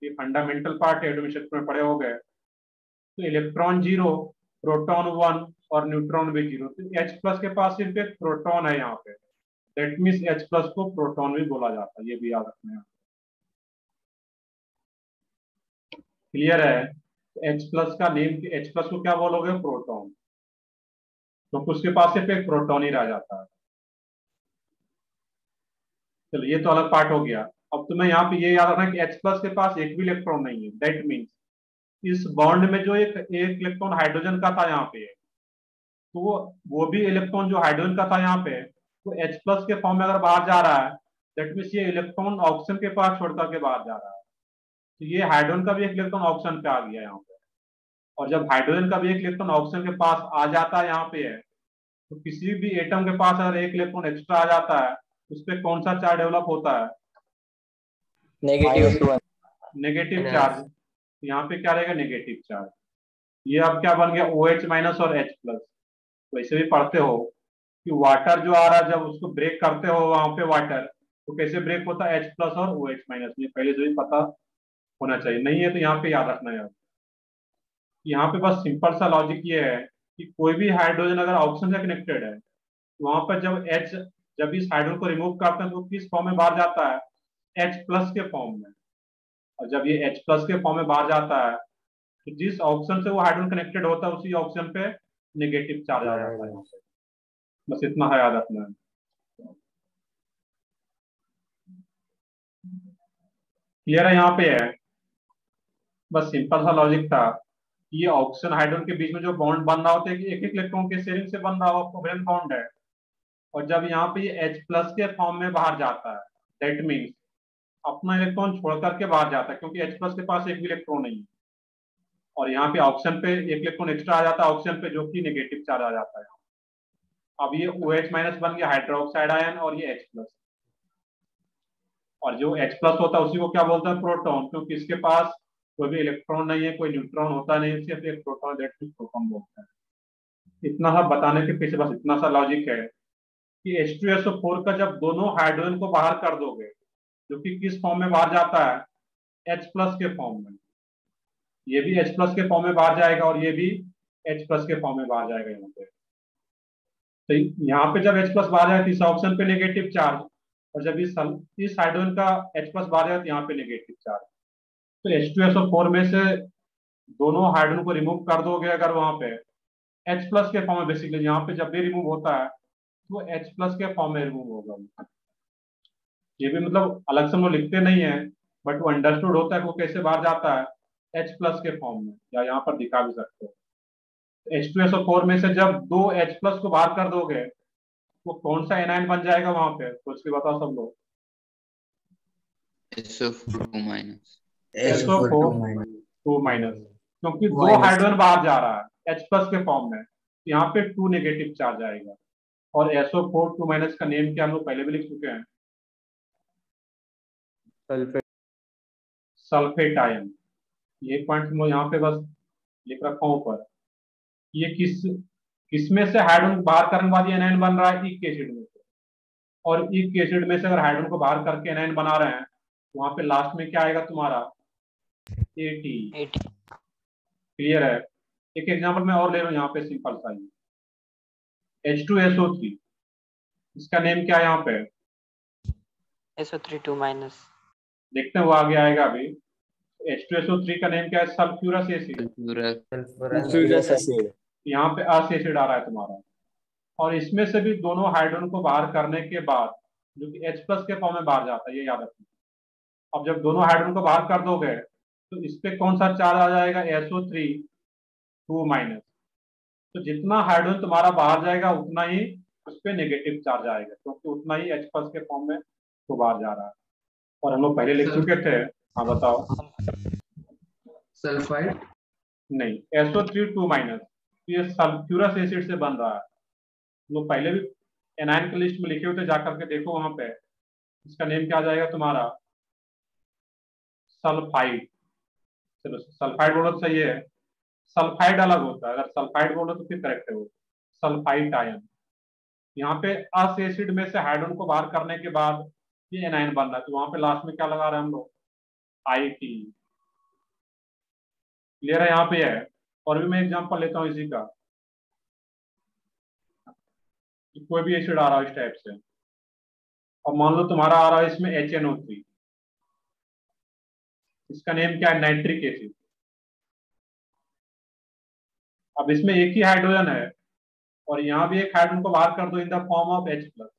ये फंडामेंटल पार्ट है, एटॉमिक में पढ़े हो गए। तो इलेक्ट्रॉन 0, प्रोटॉन 1 और न्यूट्रॉन भी 0। तो H+ के पास सिर्फ एक प्रोटॉन है यहाँ पे। दैट मीन्स H+ को प्रोटॉन भी बोला जाता है, ये भी याद रखना है। क्लियर है? H+ का नेम, H+ को क्या बोलोगे? प्रोटॉन। तो उसके पास सिर्फ एक प्रोटॉन ही रह जाता है। चलो ये तो अलग पार्ट हो गया। अब तुम्हें यहाँ पे ये याद रखना कि H+ के पास एक भी इलेक्ट्रॉन नहीं है। दैट मीन्स इस बॉन्ड में जो एक इलेक्ट्रॉन हाइड्रोजन का था यहाँ पे, तो वो भी इलेक्ट्रॉन जो हाइड्रोजन का था यहाँ पे वो H+ के फॉर्म में अगर बाहर जा रहा है, दैट मीन्स ये इलेक्ट्रॉन ऑक्सीजन के पास छोड़ करके बाहर जा रहा है। तो ये हाइड्रोजन का भी एक इलेक्ट्रॉन ऑक्सीजन पे आ गया यहाँ पे। और जब हाइड्रोजन का भी एक इलेक्ट्रॉन ऑक्सीजन के पास आ जाता है यहाँ पे है, तो किसी भी एटम के पास अगर एक इलेक्ट्रॉन एक्स्ट्रा आ जाता है उस पर कौन सा चार्ज डेवलप होता है? नेगेटिव। Negative charge. यहाँ पे क्या रहेगा? Negative charge. ये अब क्या बन गया? OH- और H+। वैसे भी पढ़ते हो कि वाटर जो आ रहा है जब उसको ब्रेक करते हो वहां पे वाटर, तो कैसे ब्रेक होता है? H+ और OH-। ये पहले से भी पता होना चाहिए, नहीं है तो यहाँ पे याद रखना है। यहाँ पे बस सिंपल सा लॉजिक ये है कि कोई भी हाइड्रोजन अगर ऑक्सीजन से कनेक्टेड है वहां पर जब इस हाइड्रोजन को रिमूव करते हैं तो किस फॉर्म में बाहर जाता है? H प्लस के फॉर्म में। और जब ये H प्लस के फॉर्म में बाहर जाता है तो जिस ऑप्शन से वो हाइड्रोजन कनेक्टेड होता है उसी ऑप्शन पे नेगेटिव चार्ज आ जाता है यहाँ पे। बस इतना है याद रखना है। क्लियर है? यहाँ पे है, बस सिंपल सा लॉजिक था। ये ऑक्सीजन हाइड्रोजन के बीच में जो बॉन्ड बन रहा होता है कि एक एक इलेक्ट्रॉन के शेयरिंग से बन रहा हुआ कोवेलेंट बॉन्ड है। और जब यहाँ पे ये H प्लस के फॉर्म में बाहर जाता है, दैट मीन्स अपना इलेक्ट्रॉन छोड़ करके बाहर जाता है, क्योंकि H प्लस के पास एक भी इलेक्ट्रॉन नहीं है। और यहाँ पे ऑक्सीजन पे एक इलेक्ट्रॉन एक्स्ट्रा आ जाता है ऑक्सीजन पे, जो कि नेगेटिव चार्ज आ जाता है। अब ये OH माइनस बन गया हाइड्रोक्साइड आयन, और ये H प्लस। और जो H प्लस होता है उसी को क्या बोलते हैं? प्रोटॉन, क्योंकि इसके पास कोई भी इलेक्ट्रॉन नहीं है, कोई न्यूट्रॉन होता नहीं, सिर्फ एक प्रोटॉन, दैट मींस प्रोटॉन बोलते हैं। इतना सा बताने के पीछे बस इतना सा लॉजिक है कि H2SO4 का जब दोनों हाइड्रोजन को बाहर कर दोगे, जो कि किस फॉर्म में बाहर जाता है? H प्लस के फॉर्म में। ये भी H प्लस के फॉर्म में बाहर जाएगा और ये भी H प्लस के फॉर्म में बाहर जाएगा यहाँ पे। तो यहाँ पे जब H प्लस बाहर जाए तो इस ऑप्शन पे नेगेटिव चार्ज, और जब इस हाइड्रोजन का H प्लस बाहर जाए तो यहाँ पे नेगेटिव चार्ज। तो H2SO4 में से दोनों हाइड्रोजन को रिमूव कर दोगे अगर वहां पे H प्लस के फॉर्म में, बेसिकली यहाँ पे जब भी रिमूव होता है तो H प्लस के फॉर्म में रिमूव होगा। ये भी मतलब अलग से हम लोग लिखते नहीं है, बट वो अंडरस्टूड होता है कि वो कैसे बाहर जाता है? H प्लस के फॉर्म में, या यहाँ पर दिखा भी सकते हो। H2SO4 में से जब दो H प्लस को बाहर कर दोगे वो कौन सा एनायन बन जाएगा वहां पे? सोच के बताओ सब लोग। SO2 minus. SO4 2 माइनस, क्योंकि दो हाइड्रोजन बाहर जा रहा है H प्लस के फॉर्म में, यहाँ पे 2 नेगेटिव चार्ज आएगा। और SO4 2 माइनस का नेम क्या हम लोग पहले भी लिख चुके हैं? सल्फेट। Sulphate ion. ये पॉइंट हम लोग यहाँ पे बस लिख रखा हूं ऊपर। ये किसमें से हाइड्रोजन बाहर करने के बाद ये एनायन बन रहा है? इक एसिड में से। और इक एसिड में से अगर हाइड्रोजन को बाहर करके एनायन बना रहे हैं तो वहां पे लास्ट में क्या आएगा तुम्हारा? AT। 80 क्लियर है? एक एग्जांपल मैं और ले रहा हूँ यहाँ पे, सिंपल सा ही। H2SO3, इसका नेम क्या है यहाँ पे? SO3 2 माइनस देखते हैं वो आगे आएगा अभी। H2SO3 का नेम क्या है? Sulphurous acid. Sulphurous acid. यहाँ पे अस एसिड आ रहा है तुम्हारा। और इसमें से भी दोनों हाइड्रोजन को बाहर करने के बाद, जो कि H प्लस के फॉर्म में बाहर जाता है, ये याद रखना। अब जब दोनों हाइड्रोजन को बाहर कर दोगे तो इस पे कौन सा चार्ज आ जाएगा? SO3 2 minus. तो जितना हाइड्रोजन तुम्हारा बाहर जाएगा उतना ही उस पे नेगेटिव चार्ज आएगा, क्योंकि उतना ही H प्लस के फॉर्म में तो बाहर जा रहा है। और हम लोग पहले लिख चुके थे। हाँ बताओ। सल्फाइड नहीं, SO3 2 माइनस ये सल्फ्यूरस एसिड से बन रहा है। हम लोग पहले भी एनायन की लिस्ट में लिखे हुए थे, जाकर के देखो वहां पे। इसका नेम क्या आ जाएगा तुम्हारा? सल्फाइड। चलो सल्फाइड बोलो तो सही है। सल्फाइड अलग होता है, अगर सल्फाइड बोलो तो फिर करेक्ट है वो। Sulphide ion. यहाँ पे अस एसिड में से हाइड्रोजन को बाहर करने के बाद ये एनायन बन रहा है, तो वहां पे लास्ट में क्या लगा रहे हैं हम लोग? IT। क्लियर है? यहाँ पे है। और भी मैं एग्जांपल लेता हूँ इसी का। कोई भी एसिड आ रहा है इस टाइप से, और मान लो तुम्हारा आ रहा है इसमें HNO3। इसका नेम क्या है? Nitric acid. अब इसमें एक ही हाइड्रोजन है और यहाँ भी एक हाइड्रोजन को बाहर कर दो in the form of H plus.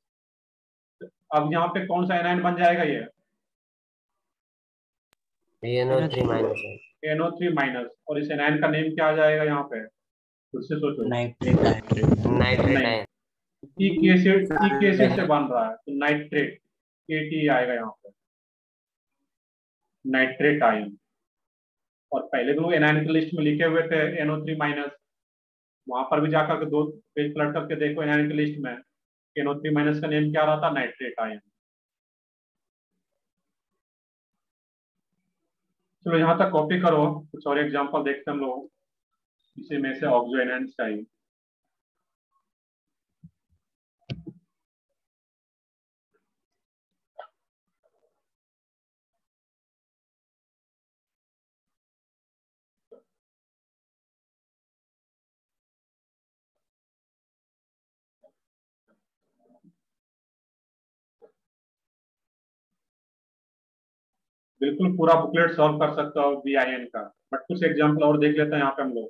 अब यहाँ पे कौन सा एनायन बन जाएगा? ये NO3 माइनस NO3 माइनस। और इस एनायन का नेम क्या आ जाएगा यहाँ पे? फिर से सोचो। नाइट्रेट नाइट्रेट नहीं, आयन। इक एसिड से बन रहा है तो नाइट्रेट, KT आएगा यहाँ पे, नाइट्रेट आयन। और पहले भी वो एनायन की लिस्ट में लिखे हुए थे NO3 माइनस। वहां पर भी जाकर के दो पेज पलट करके देखो एनायन की लिस्ट में, NO3 माइनस का नेम क्या रहा था? Nitrate ion. चलो यहाँ तक कॉपी करो, कुछ और एग्जांपल देखते हैं हम लोग इसी में से ऑक्सो एनायंस का ही। बिल्कुल पूरा बुकलेट सॉल्व कर सकते हो BIN का, बट कुछ एग्जाम्पल और देख लेते हैं यहाँ पे हम लोग।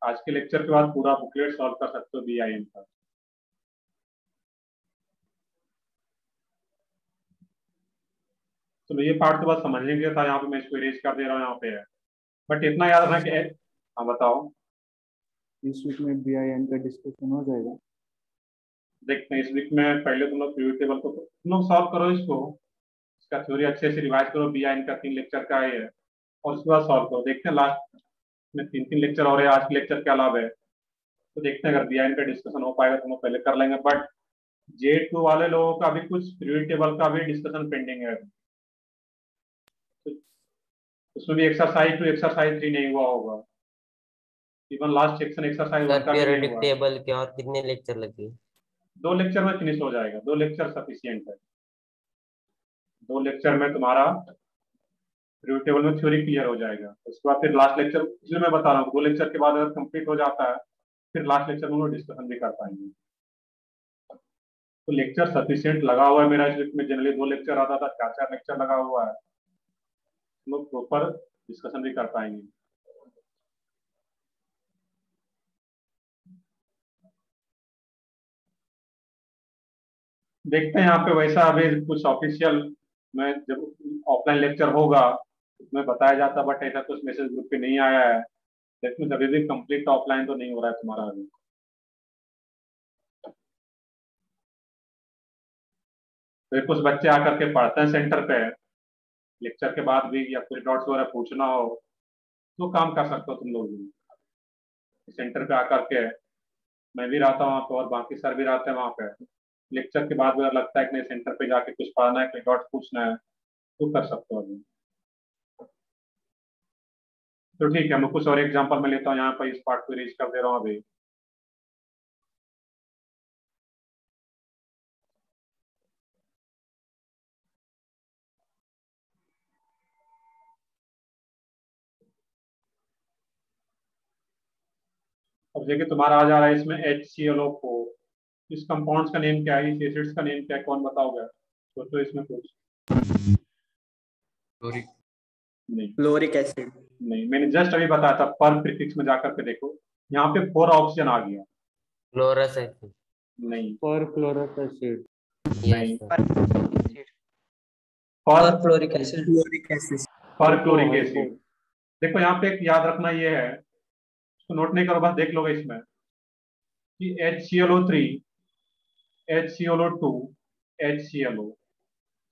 आज के लेक्चर के बाद पूरा बुकलेट सॉल्व कर सकते हो BIN का। तो ये पार्ट तो बस समझने के लिए था, यहाँ पे मैं इसको इरेज कर दे रहा हूँ यहाँ पे है, बट इतना याद रखना कि हाँ बताओ। इस वीक में BIN का डिस्कशन हो जाएगा। देखते हैं इस वीक में पहले तुम लोग पीरियड टेबल को तुम लोग सॉल्व करो, इसको इसका थ्योरी अच्छे से रिवाइज करो। BIN का 3 लेक्चर का है और उसके बाद सॉल्व करो। देखते हैं लास्ट में 3 लेक्चर और है, आज के लेक्चर के अलावा है, तो देखते हैं अगर BIN का डिस्कशन हो पाएगा तो हम लोग पहले कर लेंगे। बट J2 वाले लोगों का भी कुछ पीरियड टेबल का भी डिस्कशन पेंडिंग है, उसमें भी एक्सरसाइज 2 एक्सरसाइज 3 नहीं हुआ होगा, even last section exercise sir 1 का भी नहीं पीरियोडिक हुआ। टेबल के और कितने लेक्चर लगे? 2 लेक्चर में फिनिश हो जाएगा, 2 लेक्चर सफिशियंट है। 2 लेक्चर में तुम्हारा पीरियड टेबल में थ्योरी क्लियर हो जाएगा। उसके बाद फिर लास्ट लेक्चर, इसलिए मैं बता रहा हूँ 2 लेक्चर के बाद अगर कंप्लीट हो जाता है फिर लास्ट लेक्चर में हम लोग डिस्कशन भी कर पाएंगे। तो लेक्चर सफिशियंट लगा हुआ है मेरा इस वीक में, जनरली 2 लेक्चर आता था, 4 लेक्चर लगा हुआ है, हम लोग प्रॉपर डिस्कशन भी कर पाएंगे। देखते हैं यहाँ पे वैसा अभी कुछ ऑफिशियल में जब ऑफलाइन लेक्चर होगा उसमें बताया जाता, बट ऐसा कुछ मैसेज ग्रुप पे नहीं आया है। लेकिन अभी भी कंप्लीट ऑफलाइन तो नहीं हो रहा है तुम्हारा अभी। फिर कुछ बच्चे आकर के पढ़ते हैं सेंटर पे, लेक्चर के बाद भी, या फिर डॉट्स वगैरह पूछना हो तो काम कर सकते हो तुम लोग भी सेंटर पे आकर के। मैं भी रहता हूँ वहाँ पे और बाकी सर भी रहते हैं वहाँ पे। लेक्चर के बाद अगर लगता है कि नहीं सेंटर पे जाके कुछ पढ़ना है, कोई डॉट्स पूछना है तो कर सकते हो अभी। तो ठीक है, मैं कुछ और एग्जांपल में लेता हूँ यहाँ पर, इस पार्ट को रीच कर दे रहा हूँ अभी। अब देखिए तुम्हारा आ जा रहा है इसमें HClO4। इस कंपाउंड्स का नेम क्या है, इस एसिड्स का नेम क्या है, कौन बताओगे? सोचो इसमें कुछ। नहीं, फ्लोरिक एसिड। नहीं, मैंने जस्ट अभी बताया था, पर प्रीफिक्स में जाकर के देखो, यहाँ पे 4 ऑप्शन आ गया। Fluorous acid. नहीं, परक्लोरस एसिड। नहीं, और perfluoric acid. Fluoric acid. Chloric acid. देखो यहाँ पे एक याद रखना ये है, इसको नोट नहीं करो, बस देख लोगे इसमें कि HClO3, HClO2, HClO।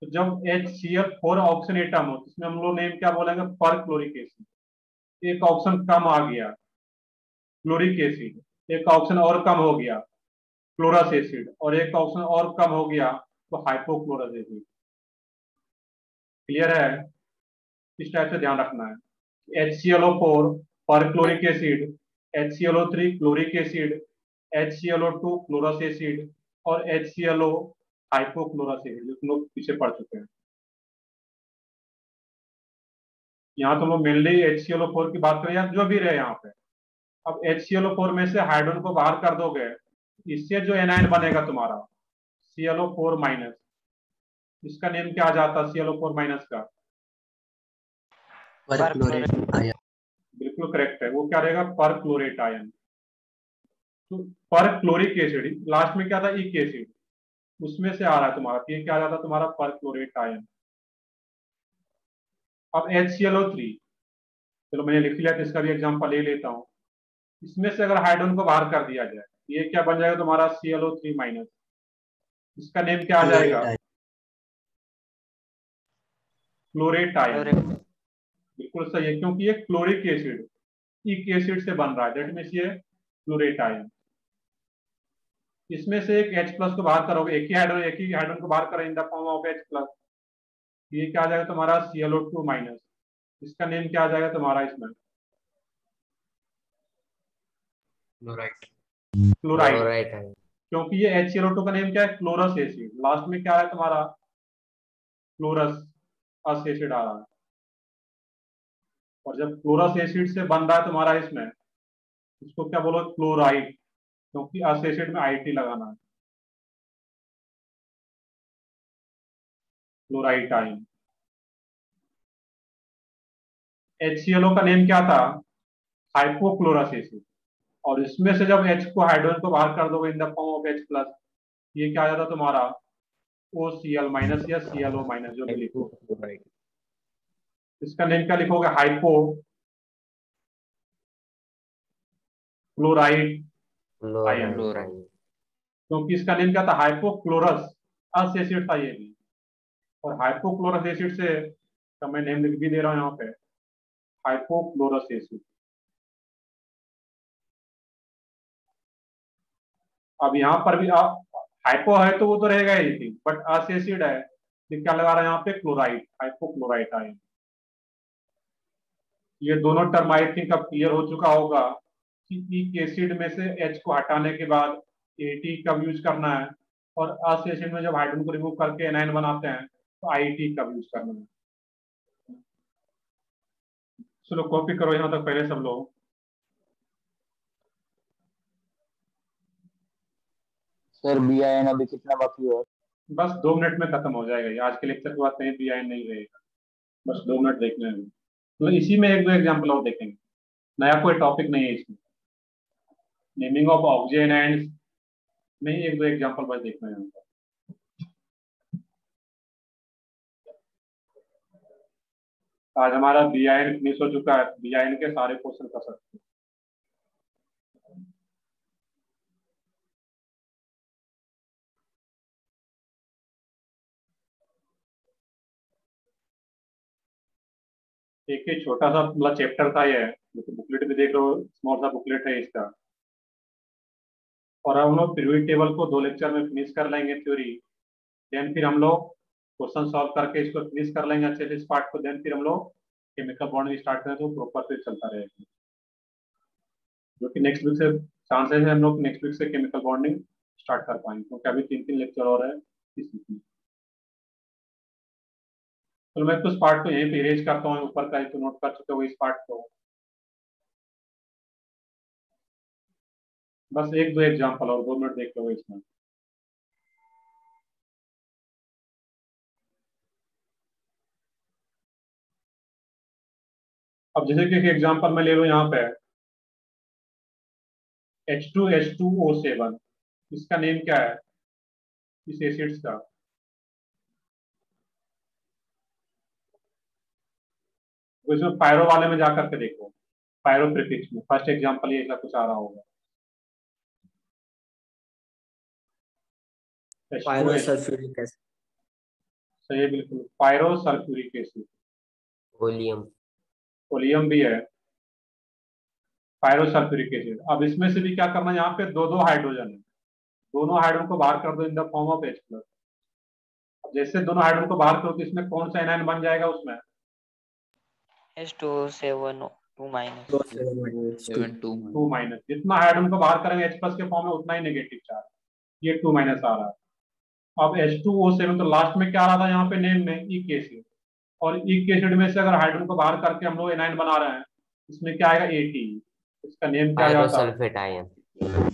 तो जब HCl4 ऑक्सीजन एटम हो तो इसमें हम लोग नेम क्या बोलेंगे, पर क्लोरिक एसिड। एक ऑप्शन कम आ गया क्लोरिक एसिड, एक ऑप्शन और कम हो गया क्लोरस एसिड, और एक ऑप्शन और कम हो गया तो हाइपोक्लोरस एसिड। क्लियर है? इस टाइप से ध्यान रखना है। HClO4 perchloric acid, HClO3 chloric acid, HClO2 chlorous acid और HClO हाइपोक्लोरस एसिड, जो तुम लोग पीछे पढ़ चुके हैं। यहाँ तुम लोग मेनली HClO4 की बात करें या जो भी रहे यहाँ पे। अब HClO4 में से हाइड्रोजन को बाहर कर दोगे, इससे जो एनायन बनेगा तुम्हारा ClO4 माइनस, इसका नेम क्या आ जाता है ClO4 माइनस का? Perchlorate ion. बिल्कुल करेक्ट है, वो क्या रहेगा, पर क्लोरेट आयन। तो पर क्लोरिक एसिड लास्ट में क्या था, इक एसिड, उसमें से आ रहा है तुम्हारा, ये क्या आ जाता है तुम्हारा, पर क्लोरेट आयन। अब HClO3, चलो मैंने लिख लिया तो इसका भी एग्जांपल ले लेता हूँ। इसमें से अगर हाइड्रोजन को बाहर कर दिया जाए, ये क्या बन जाएगा तुम्हारा ClO3 माइनस, इसका नेम क्या आ जाएगा, क्लोरेट आयन। बिल्कुल सही है, क्योंकि ये क्लोरिक एसिड इक एसिड से बन रहा है, दैट मीन्स ये क्लोरेट आयन। इसमें से एक H प्लस को बाहर करोगे, एक ही हाइड्रोजन को बाहर करें in the form of H plus, ये क्या आ जाएगा तुम्हारा ClO2 माइनस, इसका नेम क्या आ जाएगा तुम्हारा इसमें, क्लोराइड। क्योंकि ये HClO2 का नेम क्या है, क्लोरस एसिड, लास्ट में क्या है तुम्हारा, क्लोरस अस एसिड आ रहा है। और जब क्लोरस एसिड से बन रहा है तुम्हारा इसमें, इसको क्या बोलो, क्लोराइड, क्योंकि अस एसिड में IT लगाना है। Chloride ion. HClO का नेम क्या था? Hypochlorous acid. और इसमें से जब H को हाइड्रोजन को बाहर कर दोगे in the form of H plus, ये क्या आ जाता तुम्हारा OCl माइनस या ClO माइनस, जो भी लिखो। इसका नेम क्या लिखोगे? हाइपो क्लोराइड आयन, क्योंकि इसका नेम क्या था? हाइपोक्लोरस अस एसिड था ये भी। और हाइपोक्लोरस एसिड से तो मैं नेम लिख भी दे रहा हूं यहाँ पे, हाइपोक्लोरस एसिड। अब यहाँ पर भी हाइपो है तो वो तो रहेगा ही थी, बट अस एसिड है तो क्या लगा रहा है यहाँ पे? Chloride, hypochloride ion. ये दोनों टर्म आई थिंक अब क्लियर हो चुका होगा कि एक एसिड में से H को हटाने के बाद AT कब यूज करना है, और अस एसिड में जब हाइड्रोजन को रिमूव करके एनाइन बनाते हैं तो IT कब यूज करना है। चलो कॉपी करो यहाँ तक पहले सब लोग। सर बी आयन अभी कितना बाकी है? बस 2 मिनट में खत्म हो जाएगा ये। आज के लेक्चर के बाद कहीं भी आयन नहीं रहेगा, बस 2 मिनट देखने में। तो इसी में एक दो एग्जाम्पल और देखेंगे, नया कोई टॉपिक नहीं है इसमें। नेमिंग ऑफ ऑक्सीजन एंड नहीं, एक दो एग्जाम्पल बस देखना है। आज हमारा बी आयन फिनिश हो चुका है, बी आयन के सारे क्वेश्चन कर सकते हैं। एक ही छोटा सा मतलब चैप्टर था ये, तो बुकलेट भी देख लो, स्मॉल सा बुकलेट है इसका। और हम लोग पीरियोडिक टेबल को 2 लेक्चर में फिनिश कर लेंगे थ्योरी, देन फिर हम लोग क्वेश्चन सॉल्व करके इसको फिनिश कर लेंगे अच्छे से इस पार्ट को। देन फिर हम लोग केमिकल बॉन्डिंग स्टार्ट करें तो प्रॉपर से चलता रहेगा, जो कि नेक्स्ट वीक से चांसेस है हम लोग नेक्स्ट वीक से केमिकल बॉन्डिंग स्टार्ट कर पाएंगे, क्योंकि अभी 3 लेक्चर और है इस वीक में। तो मैं कुछ पार्ट को यहीं पे इरेज करता हूँ, ऊपर का तो नोट कर चुके हो इस पार्ट को। बस एक दो एग्जांपल और 2 मिनट देख लो इसमें। अब जैसे कि एग्जांपल में ले लो यहाँ पे H2H2O7, इसका नेम क्या है इस एसिड्स का? तो इसमें पायरो वाले में जाकर के देखो, पायरो प्रीफिक्स में फर्स्ट एग्जांपल ये ऐसा कुछ आ रहा होगा। Pyrosulfuric acid. सही है बिल्कुल, pyro sulphuric acid. Volume oleum भी है, पायरो सल्फ्यूरिक एसिड। अब इसमें से भी क्या करना है, यहाँ पे दो दो हाइड्रोजन है, दोनों हाइड्रोजन को बाहर कर दो in the form of H plus. अब जैसे दोनों हाइड्रोजन को बाहर करो तो इसमें कौन सा एनायन बन जाएगा? उसमें H2O7 2 minus. 2 माइनस। जितना हाइड्रोजन को बाहर करेंगे H प्लस के फॉर्म में उतना ही नेगेटिव चार्ज, ये 2 माइनस आ रहा है। अब H2O7 तो लास्ट में क्या आ रहा था यहाँ पे नेम में? इक एसिड। और इक एसिड में से अगर हाइड्रोजन को बाहर करके हम लोग एनायन बना रहे हैं, इसमें क्या आएगा? AT। इसका नेम क्या जाता है? पायरोसल्फेट आयन।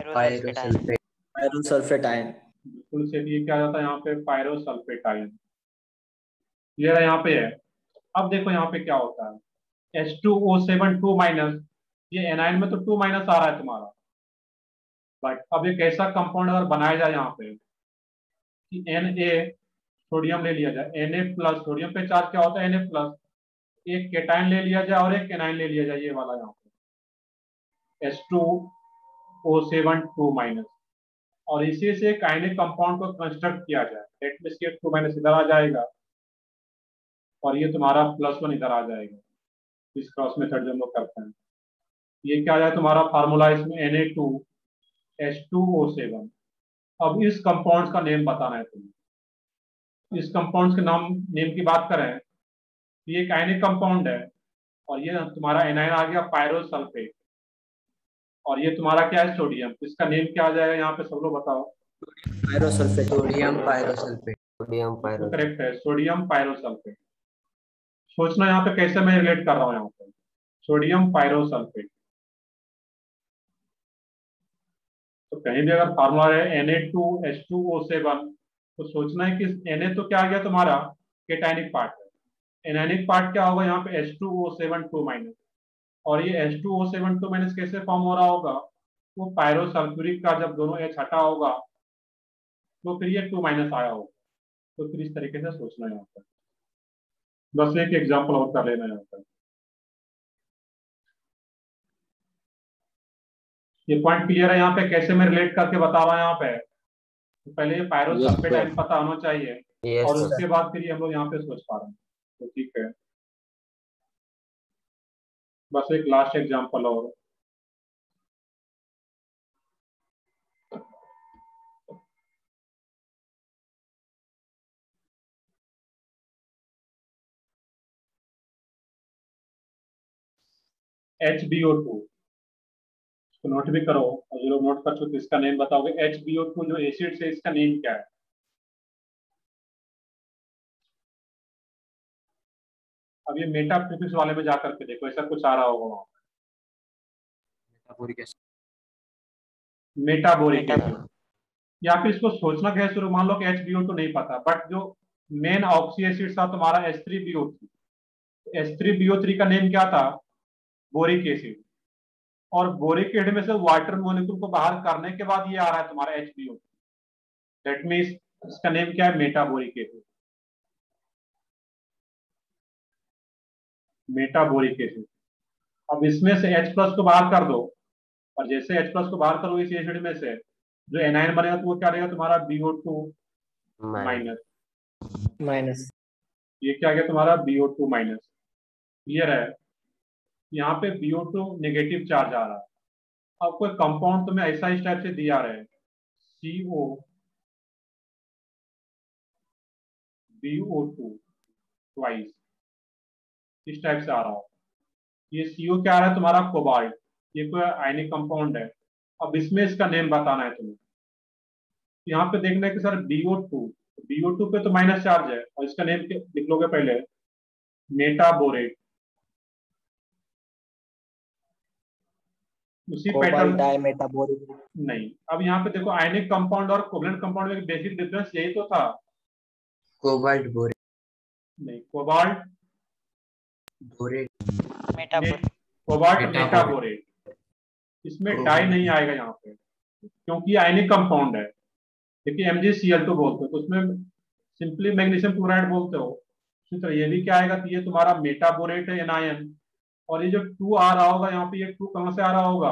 Pyrosulfate. Pyrosulfate ion. बिल्कुल से ये क्या जाता है यहाँ पे? पायरोसल्फेट आयन। क्लियर है यहाँ पे है। अब देखो यहाँ पे क्या होता है, H2O7 2 माइनस, ये एनायन में तो 2 माइनस आ रहा है तुम्हारा, बट अब एक ऐसा कंपाउंड अगर बनाया जाए यहाँ पे कि Na सोडियम ले लिया जाए, Na प्लस, सोडियम पे चार्ज क्या होता है? Na plus. एक केटाइन ले लिया जाए और एक एनाइन ले लिया जाए, ये वाला यहाँ पे H2O7 2 माइनस, और इसी से एक आयनिक कंपाउंड को कंस्ट्रक्ट किया जाए। लेट मी सी 2 माइनस इधर आ जाएगा और ये तुम्हारा +1 इधर आ जाएगा। इस क्रॉस मेथड जो हम लोग करते हैं, ये क्या आ जाए तुम्हारा फार्मूला इसमें Na2H2O7। अब इस कंपाउंड्स का नेम बताना है तुम्हें। इस कंपाउंड्स के नेम की बात करें, ये एक आयनिक कंपाउंड है और ये तुम्हारा एनाइन आ गया पायरोसल्फेट, और ये तुम्हारा क्या है? सोडियम। इसका नेम क्या आ जाएगा यहाँ पे? सब लोग बताओ। Pyrosulfate. Sodium pyrosulfate. Sodium pyro correct है, सोडियम पायरोसल्फेट। सोचना यहाँ पे कैसे मैं रिलेट कर रहा हूँ यहाँ पे, सोडियम पायरोसल्फेट। तो कहीं भी अगर फार्मूला है Na2H2O7, तो सोचना है कि Na तो क्या आ गया तुम्हारा? केटाइनिक पार्ट है। एनायनिक पार्ट क्या होगा यहाँ पे H2O7 2 माइनस, और ये H2O7 2 माइनस कैसे फॉर्म हो रहा होगा, वो पायरोसल्फ्यूरिक का जब दोनों H हटा होगा तो फिर ये 2 माइनस आया होगा। तो फिर इस तरीके से सोचना है यहाँ पर। बस एक एग्जाम्पल और कर लेना यहाँ पर। ये पॉइंट क्लियर है यहाँ पे, कैसे मैं रिलेट करके बता रहा हूँ यहाँ पे। तो पहले ये पायरोसल्फेट आयन पता होना चाहिए, Yes, और sir. उसके बाद फिर ये हम लोग यहाँ पे सोच पा रहे हैं। तो ठीक है, बस एक लास्ट एग्जांपल और। HbO2 इसको नोट भी करो, और जो लोग नोट कर चुके इसका नेम बताओगे। HbO2 जो एसिड से, इसका नेम क्या है? अब ये मेटा प्रीफिक्स वाले में जाकर के देखो, ऐसा कुछ आ रहा होगा वहां। मेटाबोरिक एसिड, या फिर इसको सोचना कैसे शुरू, मान लो कि HbO2 नहीं पता, बट जो मेन ऑक्सी एसिड था तुम्हारा H3BO3, H3BO3 का नेम क्या था? Boric acid. और बोरिक एसिड में से वाटर मॉलिक्यूल को बाहर करने के बाद ये आ रहा है तुम्हारा HbO2। दैट मींस इसका नेम क्या है? मेटाबोरिक एसिड। मेटाबोरिक एसिड। अब इसमें से H प्लस को बाहर कर दो, और जैसे H प्लस को बाहर करो इस एसिड में से, जो एनायन बनेगा तो वो क्या रहेगा तुम्हारा? BO2 minus. माइनस। ये क्या गया तुम्हारा? BO2 minus. क्लियर है? यहाँ पे BO2 नेगेटिव चार्ज आ रहा है। अब कोई कंपाउंड तुम्हें ऐसा इस टाइप से दिया रहे, CO BO2 ट्वाइस, इस टाइप से आ रहा हो। ये CO क्या आ रहा है तुम्हारा? कोबाल्ट। ये कोई आयनिक कंपाउंड है। अब इसमें इसका नेम बताना है तुम्हें। यहाँ पे देखना है कि सर BO2 पे तो माइनस चार्ज है, और इसका नेम लिख लोगे पहले, मेटाबोरेट। उसी पैटर्न डाइमेटाबोरिक। नहीं। अब यहाँ पे देखो, आयनिक कंपाउंड और कोवलेंट कंपाउंड में बेसिक डिफरेंस यही तो था। Cobalt borate. नहीं, cobalt borate. Metaboric. Cobalt metaborate. इसमें डाई नहीं आएगा यहाँ पे, क्योंकि आयनिक कंपाउंड है। देखिए MgCl2 बोलते हो तो उसमें सिंपली मैग्नीशियम क्लोराइड बोलते हो। इसी तरह ये भी क्या आएगा कि ये तुम्हारा मेटाबोरेट है एनायन, और ये जो 2 आ रहा होगा यहाँ पे, ये 2 कहां से आ रहा होगा?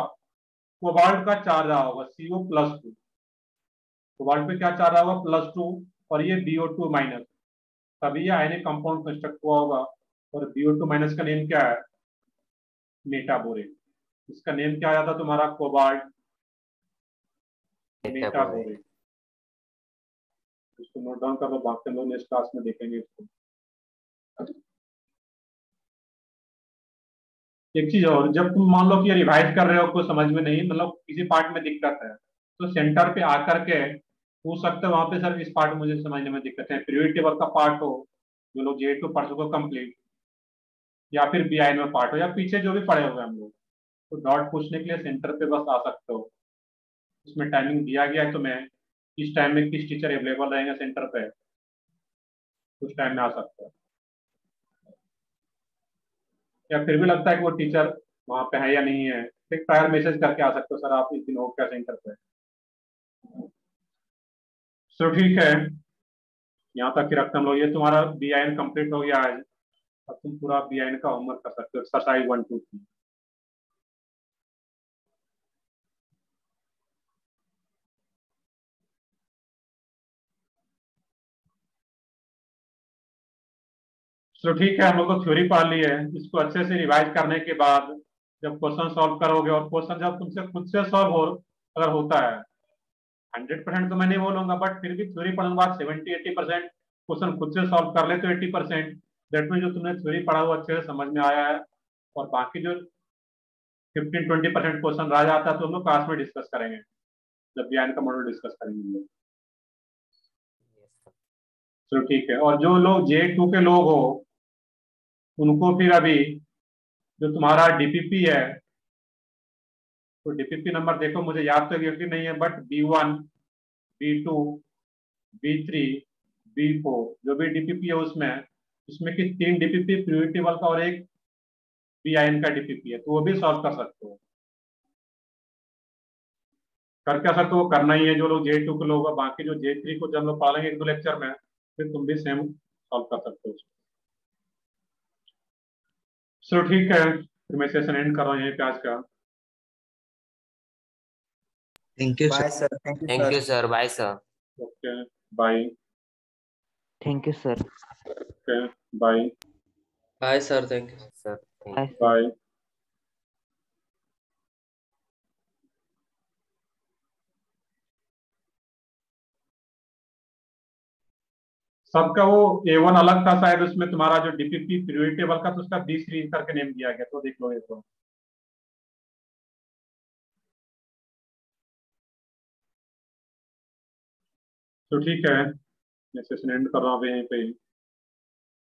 कोबाल्ट का चार्ज आ होगा CO+2। कोबाल्ट पे क्या चार्ज आ होगा? +2, और ये BO2 माइनस, तभी ये आयनिक कंपाउंड कंस्ट्रक्ट हुआ होगा। और BO2 माइनस का नेम क्या है? मेटाबोरेट। इसका नेम क्या आया था तुम्हारा? Cobalt metaborate. इसको नोट डाउन कर लो, बाकी हम लोग नेक्स्ट क्लास में देखेंगे इसको। एक चीज और, जब तुम मान लो कि ये रिवाइज कर रहे हो, कुछ समझ में नहीं, मतलब किसी पार्ट में दिक्कत है, तो सेंटर पे आकर के पूछ सकते हो वहां पे, सर इस पार्ट मुझे समझने में दिक्कत है। पीरियोडिक टेबल का पार्ट हो, जो लोग J2 पढ़ सको कंप्लीट, या फिर BI में पार्ट हो, या पीछे जो भी पढ़े हुए हम लोग, तो डॉट पूछने के लिए सेंटर पे बस आ सकते हो। उसमें टाइमिंग दिया गया है तुम्हें, किस टाइम में किस टीचर अवेलेबल रहेंगे सेंटर पे, उस टाइम में आ सकते हो। या फिर भी लगता है कि वो टीचर वहां पे है या नहीं है, एक प्रायर मैसेज करके आ सकते हो, सर आप इस दिन हो क्या सेंटर पे। सो ठीक है, यहाँ तक ही रखते हम लोग। ये तुम्हारा BIN कंप्लीट हो गया आज। अब तुम पूरा BIN का होमवर्क कर सकते हो, एक्सरसाइज 1, 2, 3। तो ठीक है, हम लोग तो थ्योरी पढ़ ली है। इसको अच्छे से रिवाइज करने के बाद जब क्वेश्चन सॉल्व करोगे, और क्वेश्चन जब तुमसे खुद से सॉल्व हो अगर होता है, 100% तो मैं नहीं बोलूंगा, बट फिर भी थ्योरी पढ़ने के बाद 70-80% क्वेश्चन खुद से सॉल्व कर ले तो 80% दैट मीन जो तुमने थ्योरी पढ़ा वो अच्छे से समझ में आया है। और बाकी जो 15-20% क्वेश्चन रह जाता है तो हम लोग क्लास में डिस्कस करेंगे, जब BIN का मॉडल डिस्कस करेंगे हम लोग। चलो ठीक है। और जो लोग J2 के लोग हो, उनको फिर अभी जो तुम्हारा DPP है, तो DPP नंबर देखो, मुझे याद तो यकीन नहीं है, but B1, B2, B3, B4 जो भी डीपीपी है उसमें कि 3 डीपीपी प्योरिटी टेबल का और एक बी आयन का डीपीपी है, तो वो भी सॉल्व कर सकते हो। कर क्या सकते हो, करना ही है। जो लोग J2 के लोग, बाकी जो J3 को जब हम लोग पढ़ेंगे 1-2 लेक्चर में, फिर तुम भी सेम सॉल्व कर सकते हो। चलो ठीक है, फिर मैं सेशन एंड कर रहा हूँ यहीं पे आज का। Thank you bye sir. Sir, thank you thank you sir. Sir, bye sir. Okay bye. Thank you, sir. Okay bye bye sir, thank you. Sir thank Bye, sir. Bye. सबका वो A1 अलग था शायद, उसमें तुम्हारा जो डीपीपी पीरियोडिक टेबल का, तो उसका B सीरीज करके नेम दिया गया, तो देख लो ये तो ठीक है, मैं सेशन एंड कर रहा हूँ यहीं पे।